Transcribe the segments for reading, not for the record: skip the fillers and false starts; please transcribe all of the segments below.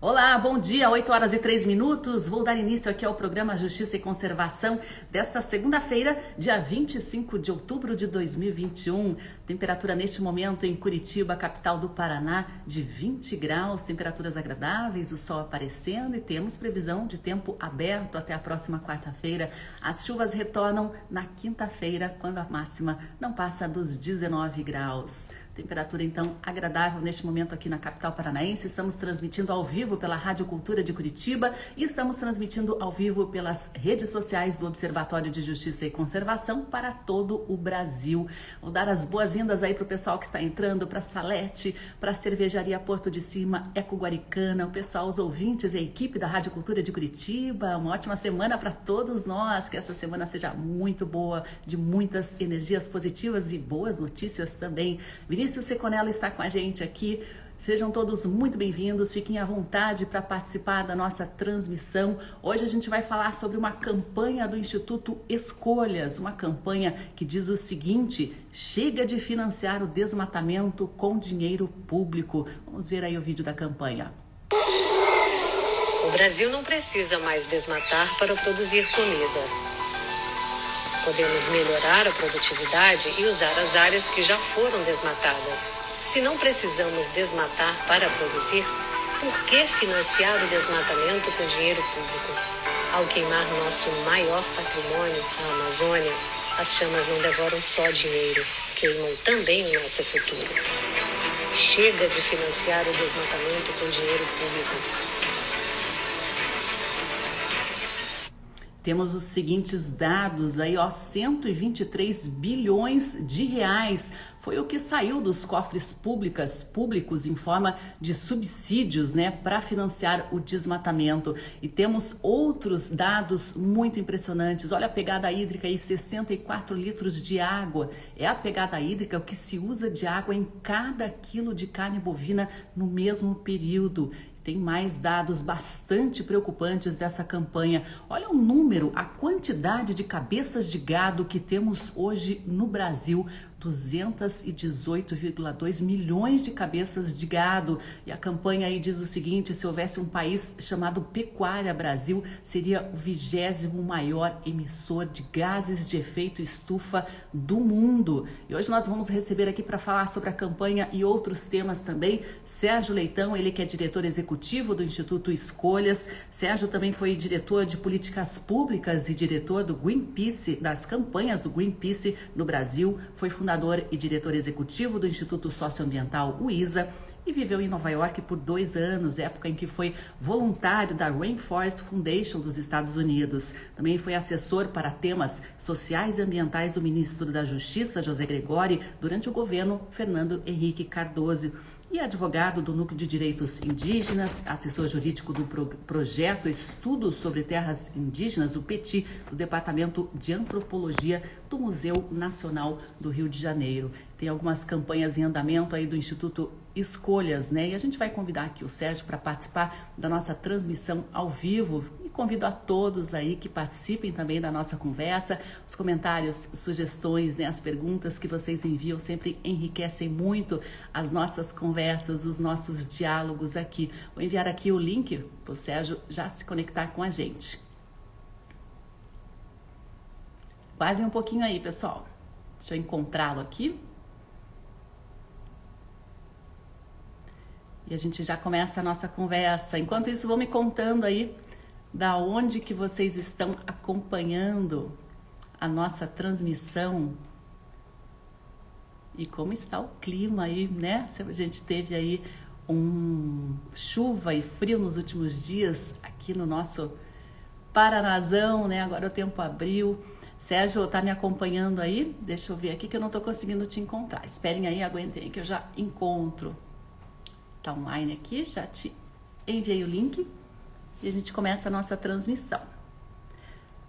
Olá, bom dia, 8h03. Vou dar início aqui ao programa Justiça e Conservação desta segunda-feira, dia 25 de outubro de 2021. Temperatura neste momento em Curitiba, capital do Paraná, de 20 graus, temperaturas agradáveis, o sol aparecendo e temos previsão de tempo aberto até a próxima quarta-feira. As chuvas retornam na quinta-feira, quando a máxima não passa dos 19 graus. Temperatura, então, agradável neste momento aqui na capital paranaense. Estamos transmitindo ao vivo pela Rádio Cultura de Curitiba e estamos transmitindo ao vivo pelas redes sociais do Observatório de Justiça e Conservação para todo o Brasil. Vou dar as boas-vindas aí para o pessoal que está entrando, para a Salete, para a Cervejaria Porto de Cima, Eco Guaricana, o pessoal, os ouvintes e a equipe da Rádio Cultura de Curitiba. Uma ótima semana para todos nós, que essa semana seja muito boa, de muitas energias positivas e boas notícias também. Vinícius Seconello está com a gente aqui. Sejam todos muito bem-vindos, fiquem à vontade para participar da nossa transmissão. Hoje a gente vai falar sobre uma campanha do Instituto Escolhas, uma campanha que diz o seguinte: chega de financiar o desmatamento com dinheiro público. Vamos ver aí o vídeo da campanha. O Brasil não precisa mais desmatar para produzir comida. Podemos melhorar a produtividade e usar as áreas que já foram desmatadas. Se não precisamos desmatar para produzir, por que financiar o desmatamento com dinheiro público? Ao queimar nosso maior patrimônio, a Amazônia, as chamas não devoram só dinheiro, queimam também o nosso futuro. Chega de financiar o desmatamento com dinheiro público. Temos os seguintes dados aí, 123 bilhões de reais. Foi o que saiu dos cofres públicos em forma de subsídios, para financiar o desmatamento. E temos outros dados muito impressionantes. Olha a pegada hídrica aí, 64 litros de água. É a pegada hídrica, o que se usa de água em cada quilo de carne bovina no mesmo período. Tem mais dados bastante preocupantes dessa campanha. Olha o número, a quantidade de cabeças de gado que temos hoje no Brasil. 218,2 milhões de cabeças de gado. E a campanha aí diz o seguinte: se houvesse um país chamado Pecuária Brasil, seria o 20º maior emissor de gases de efeito estufa do mundo. E hoje nós vamos receber aqui para falar sobre a campanha e outros temas também Sérgio Leitão, ele que é diretor executivo do Instituto Escolhas. Sérgio também foi diretor de políticas públicas e diretor do Greenpeace, das campanhas do Greenpeace no Brasil. Foi fundador e diretor executivo do Instituto Socioambiental, o ISA, e viveu em Nova York por 2 anos, época em que foi voluntário da Rainforest Foundation dos Estados Unidos. Também foi assessor para temas sociais e ambientais do ministro da Justiça, José Gregori, durante o governo Fernando Henrique Cardoso. E advogado do Núcleo de Direitos Indígenas, assessor jurídico do projeto Estudo sobre Terras Indígenas, o PETI, do Departamento de Antropologia do Museu Nacional do Rio de Janeiro. Tem algumas campanhas em andamento aí do Instituto Escolhas, E a gente vai convidar aqui o Sérgio para participar da nossa transmissão ao vivo. E convido a todos aí que participem também da nossa conversa. Os comentários, sugestões, as perguntas que vocês enviam sempre enriquecem muito as nossas conversas, os nossos diálogos aqui. Vou enviar aqui o link para o Sérgio já se conectar com a gente. Guardem um pouquinho aí, pessoal. Deixa eu encontrá-lo aqui. E a gente já começa a nossa conversa. Enquanto isso, vão me contando aí da onde que vocês estão acompanhando a nossa transmissão e como está o clima aí, A gente teve aí chuva e frio nos últimos dias aqui no nosso Paranazão, Agora o tempo abriu. Sérgio, tá me acompanhando aí? Deixa eu ver aqui que eu não tô conseguindo te encontrar. Esperem aí, aguentem aí que eu já encontro. Tá online aqui, já te enviei o link e a gente começa a nossa transmissão.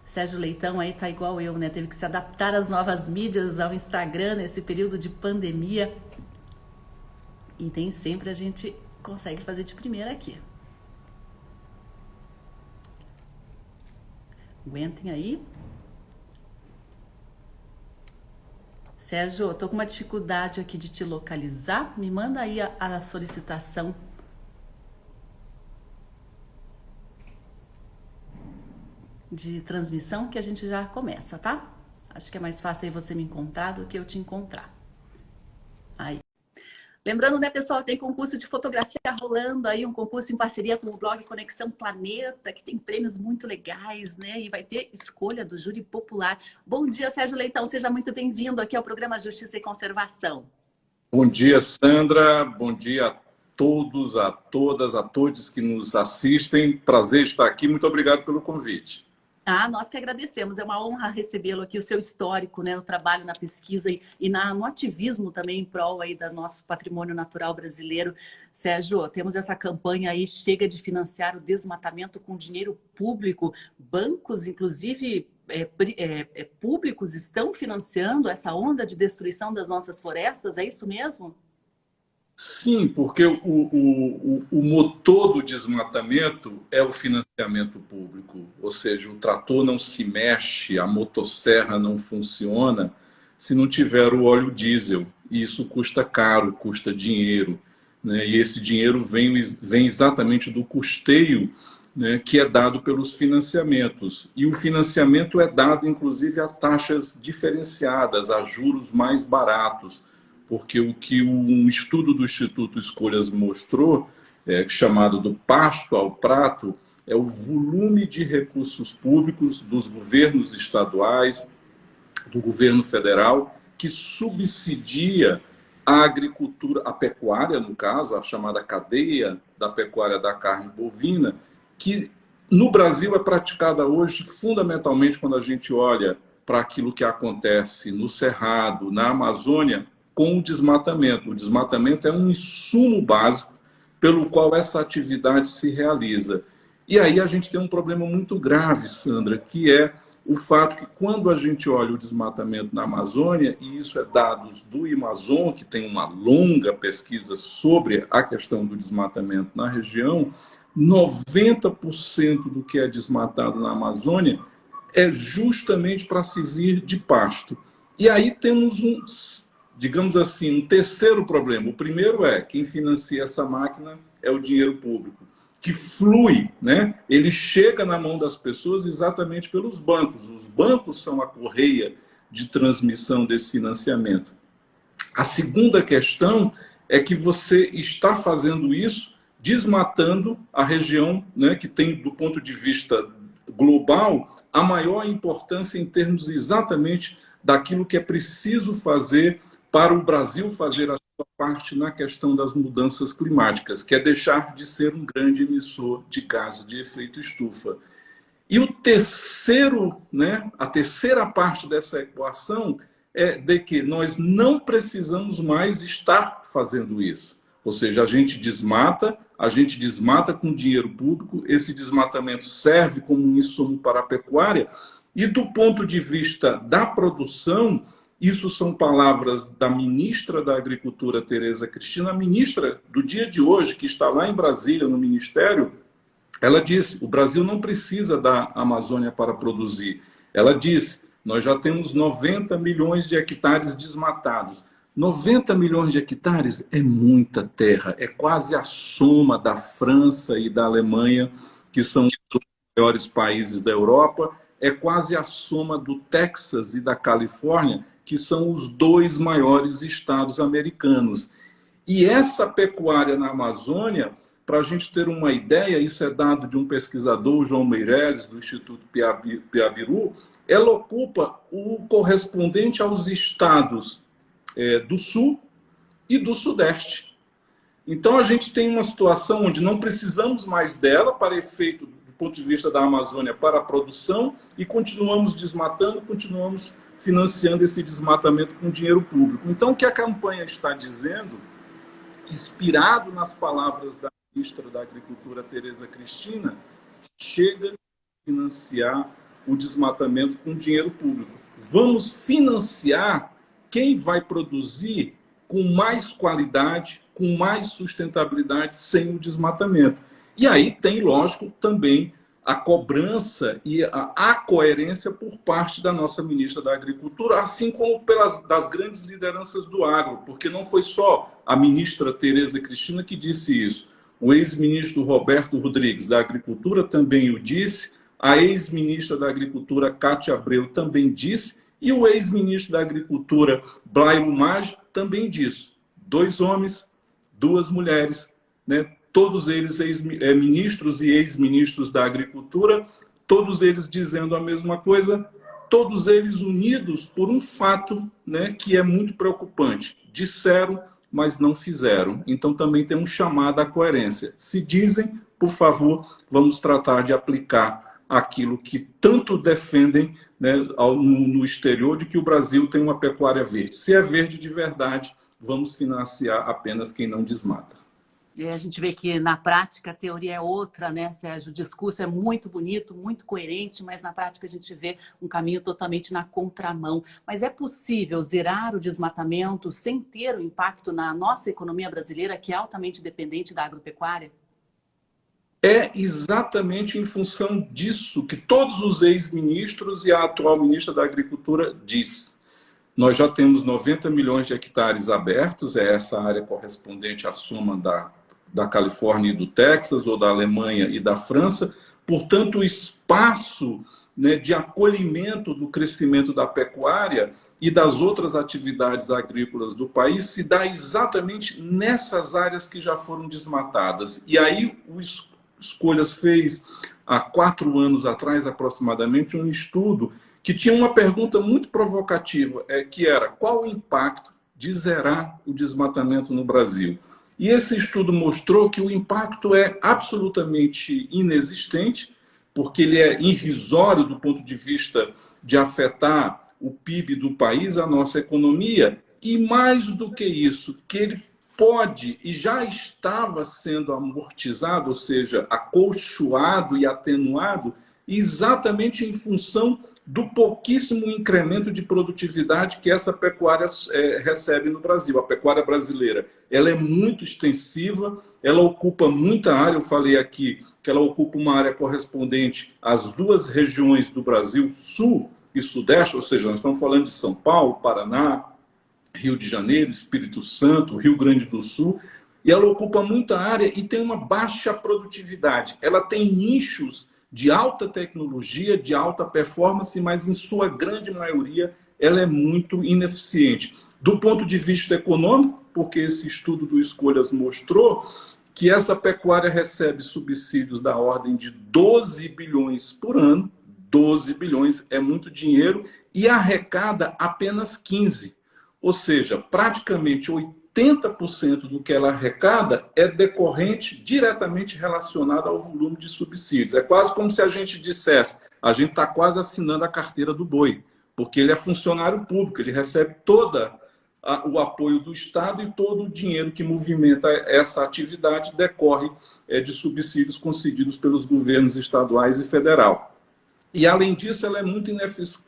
Sérgio Leitão aí tá igual eu, Teve que se adaptar às novas mídias, ao Instagram nesse período de pandemia. E nem sempre a gente consegue fazer de primeira aqui. Aguentem aí. Sérgio, eu tô com uma dificuldade aqui de te localizar. Me manda aí a solicitação de transmissão que a gente já começa, tá? Acho que é mais fácil aí você me encontrar do que eu te encontrar. Aí. Lembrando, né, pessoal, tem concurso de fotografia rolando aí, um concurso em parceria com o blog Conexão Planeta, que tem prêmios muito legais, né? E vai ter escolha do júri popular. Bom dia, Sérgio Leitão, seja muito bem-vindo aqui ao programa Justiça e Conservação. Bom dia, Sandra. Bom dia a todos, a todas, a todos que nos assistem. Prazer estar aqui. Muito obrigado pelo convite. Nós que agradecemos. É uma honra recebê-lo aqui, o seu histórico, né, no trabalho, na pesquisa e no ativismo também em prol aí do nosso patrimônio natural brasileiro. Sérgio, temos essa campanha aí, chega de financiar o desmatamento com dinheiro público. Bancos, inclusive públicos, estão financiando essa onda de destruição das nossas florestas, é isso mesmo? Sim, porque o motor do desmatamento é o financiamento público. Ou seja, o trator não se mexe, a motosserra não funciona se não tiver o óleo diesel. E isso custa caro, custa dinheiro, né? E esse dinheiro vem exatamente do custeio, né, que é dado pelos financiamentos. E o financiamento é dado, inclusive, a taxas diferenciadas, a juros mais baratos. Porque o que um estudo do Instituto Escolhas mostrou, chamado do pasto ao prato, é o volume de recursos públicos dos governos estaduais, do governo federal, que subsidia a agricultura, a pecuária, no caso, a chamada cadeia da pecuária da carne bovina, que no Brasil é praticada hoje fundamentalmente quando a gente olha para aquilo que acontece no Cerrado, na Amazônia, com o desmatamento. O desmatamento é um insumo básico pelo qual essa atividade se realiza. E aí a gente tem um problema muito grave, Sandra, que é o fato que quando a gente olha o desmatamento na Amazônia, e isso é dados do Amazon, que tem uma longa pesquisa sobre a questão do desmatamento na região, 90% do que é desmatado na Amazônia é justamente para servir de pasto. E aí temos digamos assim, um terceiro problema. O primeiro é, quem financia essa máquina é o dinheiro público, que flui, né? Ele chega na mão das pessoas exatamente pelos bancos. Os bancos são a correia de transmissão desse financiamento. A segunda questão é que você está fazendo isso desmatando a região, né, que tem, do ponto de vista global, a maior importância em termos exatamente daquilo que é preciso fazer para o Brasil fazer a sua parte na questão das mudanças climáticas, que é deixar de ser um grande emissor de gases de efeito estufa. E o terceiro, né, a terceira parte dessa equação é de que nós não precisamos mais estar fazendo isso. Ou seja, a gente desmata com dinheiro público, esse desmatamento serve como um insumo para a pecuária, e do ponto de vista da produção, isso são palavras da ministra da Agricultura, Tereza Cristina, a ministra do dia de hoje, que está lá em Brasília, no Ministério. Ela disse, o Brasil não precisa da Amazônia para produzir. Ela disse, nós já temos 90 milhões de hectares desmatados. 90 milhões de hectares é muita terra, é quase a soma da França e da Alemanha, que são os maiores países da Europa, é quase a soma do Texas e da Califórnia, que são os dois maiores estados americanos. E essa pecuária na Amazônia, para a gente ter uma ideia, isso é dado de um pesquisador, João Meireles, do Instituto Piabiru, ela ocupa o correspondente aos estados do Sul e do Sudeste. Então a gente tem uma situação onde não precisamos mais dela para efeito do ponto de vista da Amazônia para a produção e continuamos desmatando, continuamos financiando esse desmatamento com dinheiro público. Então, o que a campanha está dizendo, inspirado nas palavras da ministra da Agricultura, Tereza Cristina, chega a financiar o desmatamento com dinheiro público. Vamos financiar quem vai produzir com mais qualidade, com mais sustentabilidade, sem o desmatamento. E aí tem, lógico, também a cobrança e a coerência por parte da nossa ministra da Agricultura, assim como das grandes lideranças do agro, porque não foi só a ministra Tereza Cristina que disse isso. O ex-ministro Roberto Rodrigues, da Agricultura, também o disse, a ex-ministra da Agricultura, Cátia Abreu, também disse, e o ex-ministro da Agricultura, Blairo Maggi, também disse. 2 homens, 2 mulheres, né? Todos eles ministros e ex-ministros da Agricultura, todos eles dizendo a mesma coisa, todos eles unidos por um fato, né, que é muito preocupante. Disseram, mas não fizeram. Então também tem um chamado à coerência. Se dizem, por favor, vamos tratar de aplicar aquilo que tanto defendem, né, no exterior, de que o Brasil tem uma pecuária verde. Se é verde de verdade, vamos financiar apenas quem não desmata. E a gente vê que na prática a teoria é outra, né, Sérgio? O discurso é muito bonito, muito coerente, mas na prática a gente vê um caminho totalmente na contramão. Mas é possível zerar o desmatamento sem ter um impacto na nossa economia brasileira, que é altamente dependente da agropecuária? É exatamente em função disso que todos os ex-ministros e a atual ministra da Agricultura diz. Nós já temos 90 milhões de hectares abertos, é essa área correspondente à soma da Califórnia e do Texas, ou da Alemanha e da França. Portanto, o espaço, né, de acolhimento do crescimento da pecuária e das outras atividades agrícolas do país se dá exatamente nessas áreas que já foram desmatadas. E aí o Escolhas fez, há 4 anos atrás aproximadamente, um estudo que tinha uma pergunta muito provocativa, que era: qual o impacto de zerar o desmatamento no Brasil? E esse estudo mostrou que o impacto é absolutamente inexistente, porque ele é irrisório do ponto de vista de afetar o PIB do país, a nossa economia, e mais do que isso, que ele pode e já estava sendo amortizado, ou seja, acolchoado e atenuado, exatamente em função do pouquíssimo incremento de produtividade que essa pecuária recebe no Brasil. A pecuária brasileira, ela é muito extensiva, ela ocupa muita área. Eu falei aqui que ela ocupa uma área correspondente às 2 regiões do Brasil, Sul e Sudeste, ou seja, nós estamos falando de São Paulo, Paraná, Rio de Janeiro, Espírito Santo, Rio Grande do Sul, e ela ocupa muita área e tem uma baixa produtividade. Ela tem nichos de alta tecnologia, de alta performance, mas em sua grande maioria ela é muito ineficiente. Do ponto de vista econômico, porque esse estudo do Escolhas mostrou que essa pecuária recebe subsídios da ordem de 12 bilhões por ano, 12 bilhões é muito dinheiro, e arrecada apenas 15. Ou seja, praticamente 80% do que ela arrecada é decorrente, diretamente relacionado ao volume de subsídios. É quase como se a gente dissesse: a gente está quase assinando a carteira do boi, porque ele é funcionário público, ele recebe todo o apoio do Estado e todo o dinheiro que movimenta essa atividade decorre de subsídios concedidos pelos governos estaduais e federal. E, além disso, ela é muito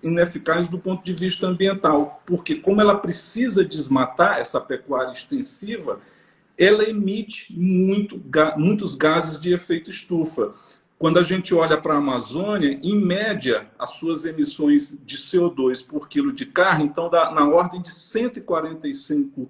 ineficaz do ponto de vista ambiental, porque como ela precisa desmatar essa pecuária extensiva, ela emite muitos gases de efeito estufa. Quando a gente olha para a Amazônia, em média, as suas emissões de CO2 por quilo de carne estão na ordem de 145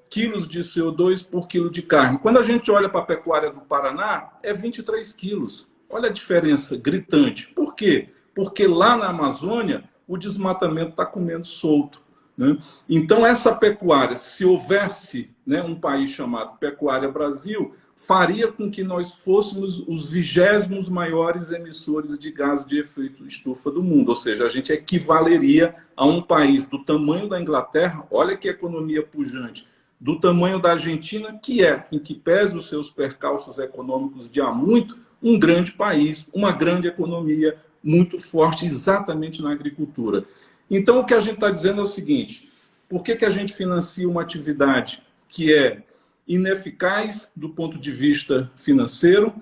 quilos de CO2 por quilo de carne. Quando a gente olha para a pecuária do Paraná, é 23 quilos. Olha a diferença gritante. Por quê? Porque lá na Amazônia o desmatamento está comendo solto, né? Então essa pecuária, se houvesse, né, um país chamado Pecuária Brasil, faria com que nós fôssemos os 20º maiores emissores de gás de efeito estufa do mundo. Ou seja, a gente equivaleria a um país do tamanho da Inglaterra, olha que economia pujante, do tamanho da Argentina, que é, em que pese os seus percalços econômicos de há muito, um grande país, uma grande economia muito forte exatamente na agricultura. Então, o que a gente está dizendo é o seguinte: por que a gente financia uma atividade que é ineficaz do ponto de vista financeiro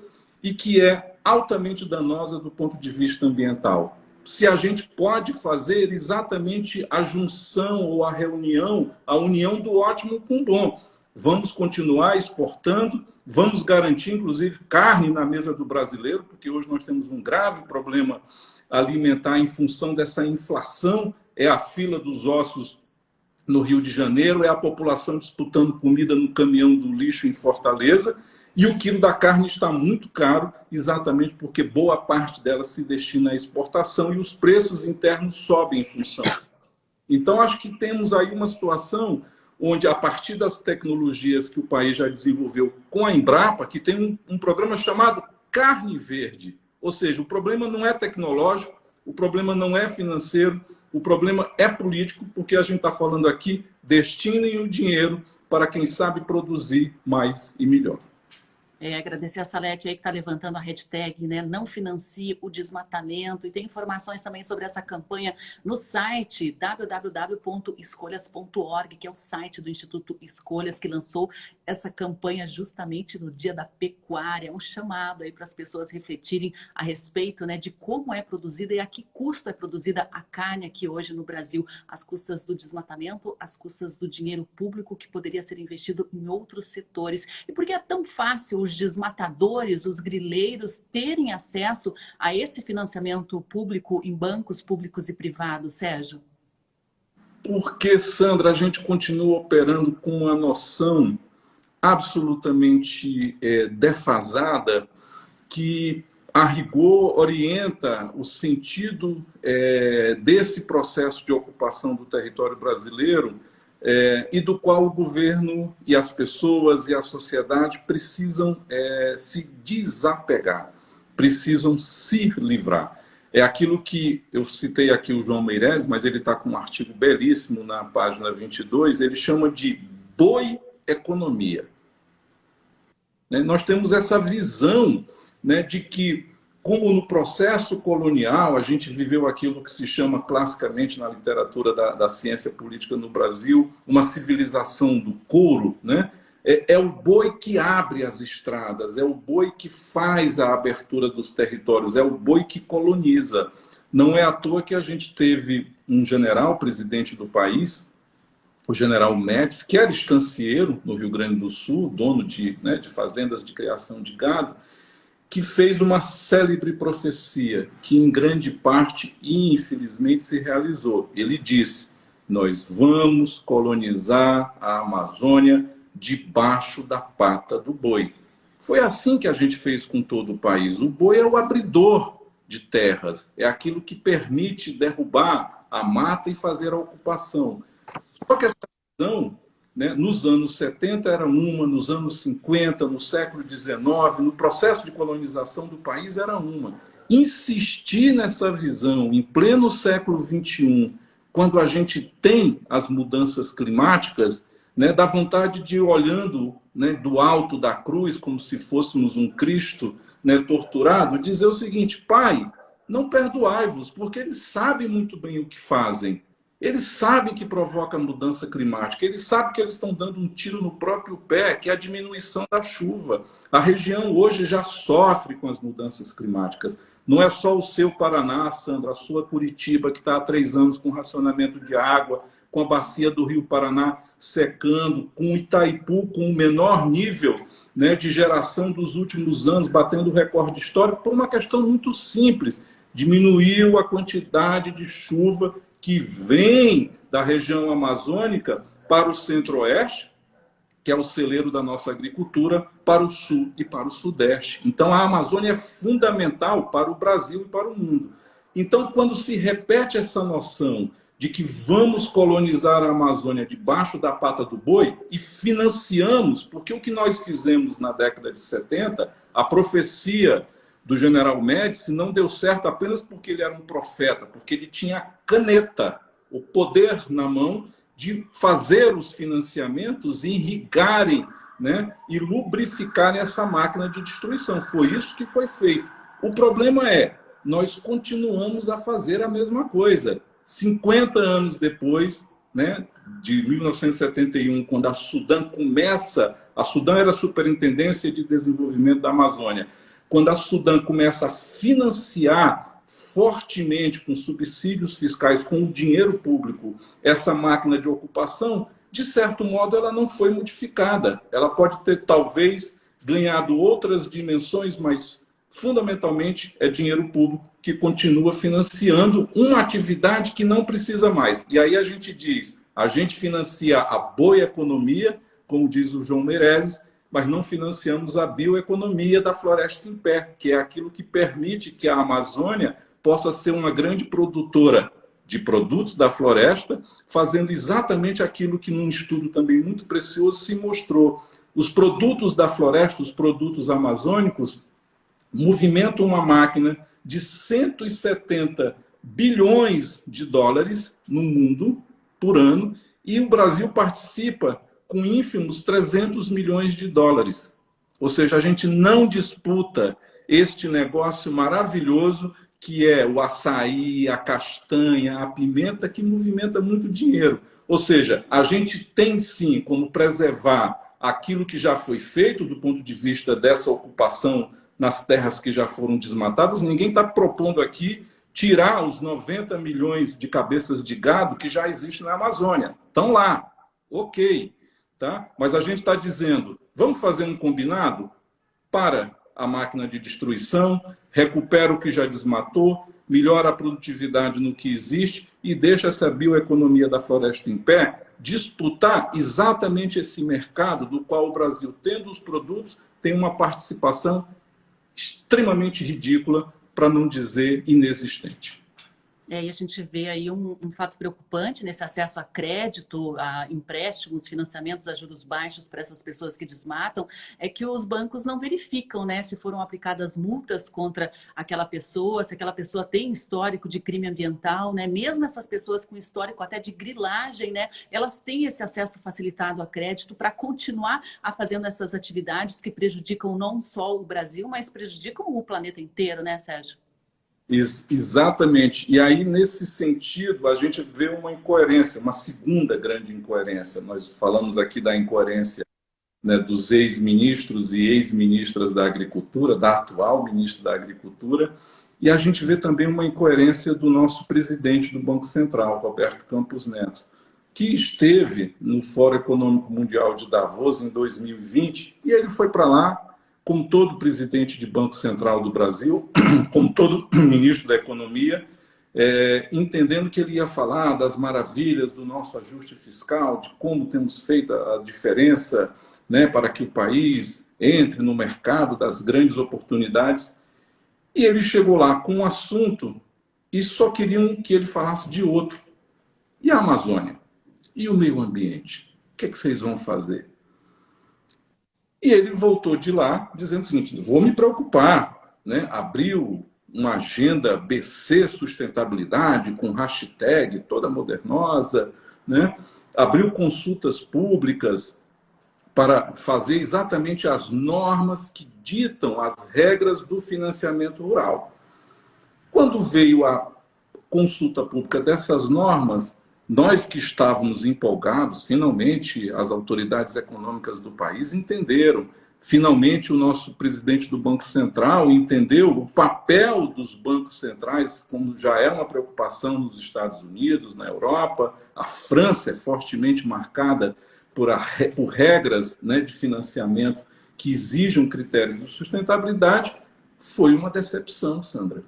e que é altamente danosa do ponto de vista ambiental? Se a gente pode fazer exatamente a junção ou a união do ótimo com o bom. Vamos continuar exportando, vamos garantir, inclusive, carne na mesa do brasileiro, porque hoje nós temos um grave problema alimentar em função dessa inflação. É a fila dos ossos no Rio de Janeiro, é a população disputando comida no caminhão do lixo em Fortaleza. E o quilo da carne está muito caro, exatamente porque boa parte dela se destina à exportação e os preços internos sobem em função. Então, acho que temos aí uma situação onde, a partir das tecnologias que o país já desenvolveu com a Embrapa, que tem um programa chamado Carne Verde. Ou seja, o problema não é tecnológico, o problema não é financeiro, o problema é político, porque a gente está falando aqui, destinem o dinheiro para quem sabe produzir mais e melhor. Agradecer a Salete aí que está levantando a hashtag, né? Não financie o desmatamento. E tem informações também sobre essa campanha no site www.escolhas.org, que é o site do Instituto Escolhas, que lançou essa campanha justamente no Dia da Pecuária. É um chamado aí para as pessoas refletirem a respeito, né, de como é produzida e a que custo é produzida a carne aqui hoje no Brasil. As custas do desmatamento, as custas do dinheiro público que poderia ser investido em outros setores. E por que é tão fácil os desmatadores, os grileiros, terem acesso a esse financiamento público em bancos públicos e privados, Sérgio? Porque, Sandra, a gente continua operando com uma noção absolutamente defasada que, a rigor, orienta o sentido desse processo de ocupação do território brasileiro e do qual o governo e as pessoas e a sociedade precisam se desapegar, precisam se livrar. É aquilo que eu citei aqui o João Meireles, mas ele está com um artigo belíssimo na página 22, ele chama de boi-economia. Nós temos essa visão, né, de que, como no processo colonial, a gente viveu aquilo que se chama classicamente na literatura da ciência política no Brasil, uma civilização do couro, né? É o boi que abre as estradas, é o boi que faz a abertura dos territórios, é o boi que coloniza. Não é à toa que a gente teve um general, presidente do país, o general Médici, que era estancieiro no Rio Grande do Sul, dono de fazendas de criação de gado, que fez uma célebre profecia, que em grande parte, infelizmente, se realizou. Ele disse: nós vamos colonizar a Amazônia debaixo da pata do boi. Foi assim que a gente fez com todo o país. O boi é o abridor de terras, é aquilo que permite derrubar a mata e fazer a ocupação. Só que essa visão, né, nos anos 70 era uma, nos anos 50, no século XIX, no processo de colonização do país era uma. Insistir nessa visão em pleno século XXI, quando a gente tem as mudanças climáticas, né, dá vontade de ir olhando, né, do alto da cruz, como se fôssemos um Cristo, né, torturado, dizer o seguinte: Pai, não perdoai-vos, porque eles sabem muito bem o que fazem. Eles sabem que provoca mudança climática, eles sabem que eles estão dando um tiro no próprio pé, que é a diminuição da chuva. A região hoje já sofre com as mudanças climáticas. Não é só o seu Paraná, Sandra, a sua Curitiba, que está há 3 anos com racionamento de água, com a bacia do Rio Paraná secando, com Itaipu com o menor nível, né, de geração dos últimos anos, batendo o recorde histórico, por uma questão muito simples: diminuiu a quantidade de chuva que vem da região amazônica para o centro-oeste, que é o celeiro da nossa agricultura, para o sul e para o sudeste. Então, a Amazônia é fundamental para o Brasil e para o mundo. Então, quando se repete essa noção de que vamos colonizar a Amazônia debaixo da pata do boi e financiamos, porque o que nós fizemos na década de 70, a profecia do general Médici não deu certo apenas porque ele era um profeta, porque ele tinha a caneta, o poder na mão de fazer os financiamentos irrigarem, né, e lubrificarem essa máquina de destruição. Foi isso que foi feito. O problema é, nós continuamos a fazer a mesma coisa. 50 anos depois, né, de 1971, quando a Sudam começa... A Sudam era a Superintendência de Desenvolvimento da Amazônia. Quando a Sudam começa a financiar fortemente, com subsídios fiscais, com o dinheiro público, essa máquina de ocupação, de certo modo ela não foi modificada. Ela pode ter, talvez, ganhado outras dimensões, mas fundamentalmente é dinheiro público que continua financiando uma atividade que não precisa mais. E aí a gente diz, a gente financia a boa economia, como diz o João Meireles, mas não financiamos a bioeconomia da floresta em pé, que é aquilo que permite que a Amazônia possa ser uma grande produtora de produtos da floresta, fazendo exatamente aquilo que num estudo também muito precioso se mostrou. Os produtos da floresta, os produtos amazônicos, movimentam uma máquina de 170 bilhões de dólares no mundo por ano, e o Brasil participa com ínfimos 300 milhões de dólares. Ou seja, a gente não disputa este negócio maravilhoso que é o açaí, a castanha, a pimenta, que movimenta muito dinheiro. Ou seja, a gente tem sim como preservar aquilo que já foi feito do ponto de vista dessa ocupação nas terras que já foram desmatadas. Ninguém está propondo aqui tirar os 90 milhões de cabeças de gado que já existem na Amazônia. Estão lá, ok. Tá? Mas a gente está dizendo, vamos fazer um combinado? Para a máquina de destruição, recupera o que já desmatou, melhora a produtividade no que existe e deixa essa bioeconomia da floresta em pé disputar exatamente esse mercado do qual o Brasil, tendo os produtos, tem uma participação extremamente ridícula, para não dizer inexistente. E a gente vê aí um fato preocupante nesse acesso a crédito, a empréstimos, financiamentos a juros baixos para essas pessoas que desmatam, é que os bancos não verificam, né, se foram aplicadas multas contra aquela pessoa, se aquela pessoa tem histórico de crime ambiental, né? Mesmo essas pessoas com histórico até de grilagem, né, elas têm esse acesso facilitado a crédito para continuar a fazendo essas atividades que prejudicam não só o Brasil, mas prejudicam o planeta inteiro, né, Sérgio? Exatamente. E aí, nesse sentido, a gente vê uma incoerência, uma segunda grande incoerência. Nós falamos aqui da incoerência, né, dos ex-ministros e ex-ministras da Agricultura, da atual ministra da Agricultura, e a gente vê também uma incoerência do nosso presidente do Banco Central, Roberto Campos Neto, que esteve no Fórum Econômico Mundial de Davos em 2020, e ele foi para lá, como todo presidente de Banco Central do Brasil, como todo ministro da Economia, entendendo que ele ia falar das maravilhas do nosso ajuste fiscal, de como temos feito a diferença, né, para que o país entre no mercado das grandes oportunidades. E ele chegou lá com um assunto e só queriam que ele falasse de outro. E a Amazônia? E o meio ambiente? O que é que vocês vão fazer? E ele voltou de lá dizendo o seguinte, vou me preocupar, né? Abriu uma agenda BC Sustentabilidade com hashtag toda modernosa, né? Abriu consultas públicas para fazer exatamente as normas que ditam as regras do financiamento rural. Quando veio a consulta pública dessas normas, nós que estávamos empolgados, finalmente as autoridades econômicas do país entenderam, finalmente o nosso presidente do Banco Central entendeu o papel dos bancos centrais, como já é uma preocupação nos Estados Unidos, na Europa. A França é fortemente marcada por regras, né, de financiamento que exigem um critério de sustentabilidade. Foi uma decepção, Sandra,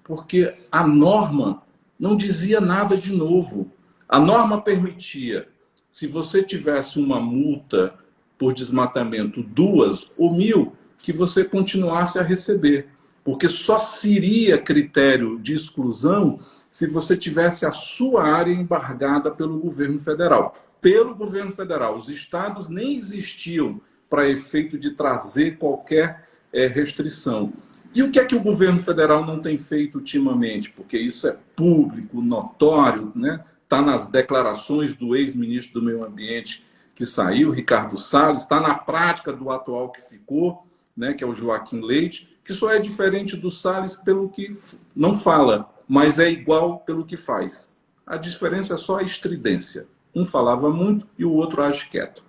porque a norma não dizia nada de novo. A norma permitia, se você tivesse uma multa por desmatamento 2 ou 1.000, que você continuasse a receber. Porque só seria critério de exclusão se você tivesse a sua área embargada pelo governo federal. Pelo governo federal. Os estados nem existiam para efeito de trazer qualquer restrição. E o que é que o governo federal não tem feito ultimamente? Porque isso é público, notório, né? Está nas declarações do ex-ministro do Meio Ambiente que saiu, Ricardo Salles, está na prática do atual que ficou, né, que é o Joaquim Leite, que só é diferente do Salles pelo que não fala, mas é igual pelo que faz. A diferença é só a estridência. Um falava muito e o outro age quieto.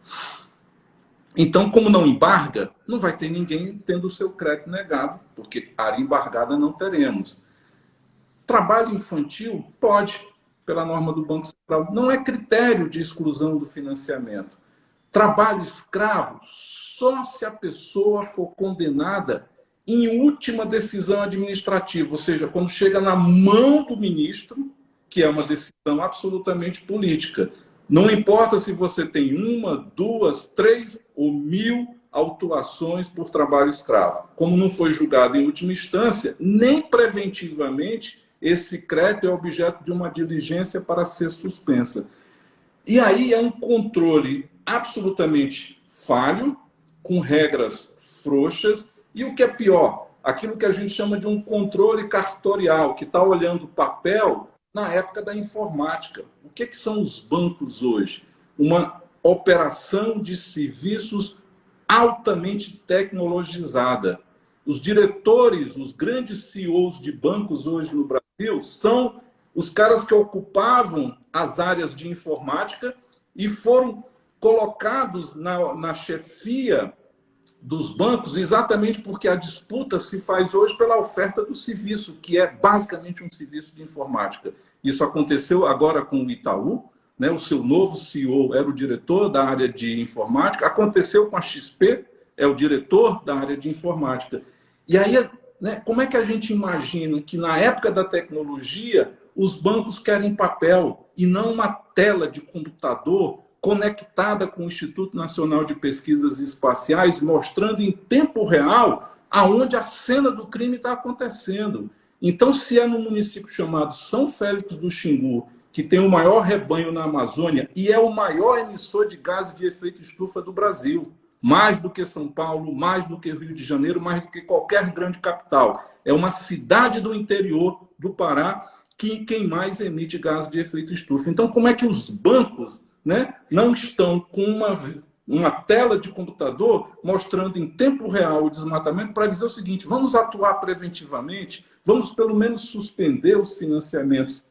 Então, como não embarga, não vai ter ninguém tendo o seu crédito negado, porque área embargada não teremos. Trabalho infantil? Pode, pela norma do Banco Central. Não é critério de exclusão do financiamento. Trabalho escravo, só se a pessoa for condenada em última decisão administrativa, ou seja, quando chega na mão do ministro, que é uma decisão absolutamente política. Não importa se você tem 1, 2, 3 ou 1.000 autuações por trabalho escravo. Como não foi julgado em última instância, nem preventivamente esse crédito é objeto de uma diligência para ser suspensa. E aí é um controle absolutamente falho, com regras frouxas, e o que é pior, aquilo que a gente chama de um controle cartorial, que está olhando o papel na época da informática. O que são os bancos hoje? Uma operação de serviços altamente tecnologizada. Os diretores, os grandes CEOs de bancos hoje no Brasil são os caras que ocupavam as áreas de informática e foram colocados na chefia dos bancos exatamente porque a disputa se faz hoje pela oferta do serviço, que é basicamente um serviço de informática. Isso aconteceu agora com o Itaú, né? O seu novo CEO era o diretor da área de informática, aconteceu com a XP, é o diretor da área de informática. E aí, né, como é que a gente imagina que na época da tecnologia os bancos querem papel e não uma tela de computador conectada com o Instituto Nacional de Pesquisas Espaciais, mostrando em tempo real aonde a cena do crime está acontecendo. Então, se é no município chamado São Félix do Xingu, que tem o maior rebanho na Amazônia e é o maior emissor de gases de efeito estufa do Brasil, mais do que São Paulo, mais do que Rio de Janeiro, mais do que qualquer grande capital. É uma cidade do interior do Pará quem mais emite gases de efeito estufa. Então, como é que os bancos, né, não estão com uma tela de computador mostrando em tempo real o desmatamento para dizer o seguinte: vamos atuar preventivamente, vamos pelo menos suspender os financiamentos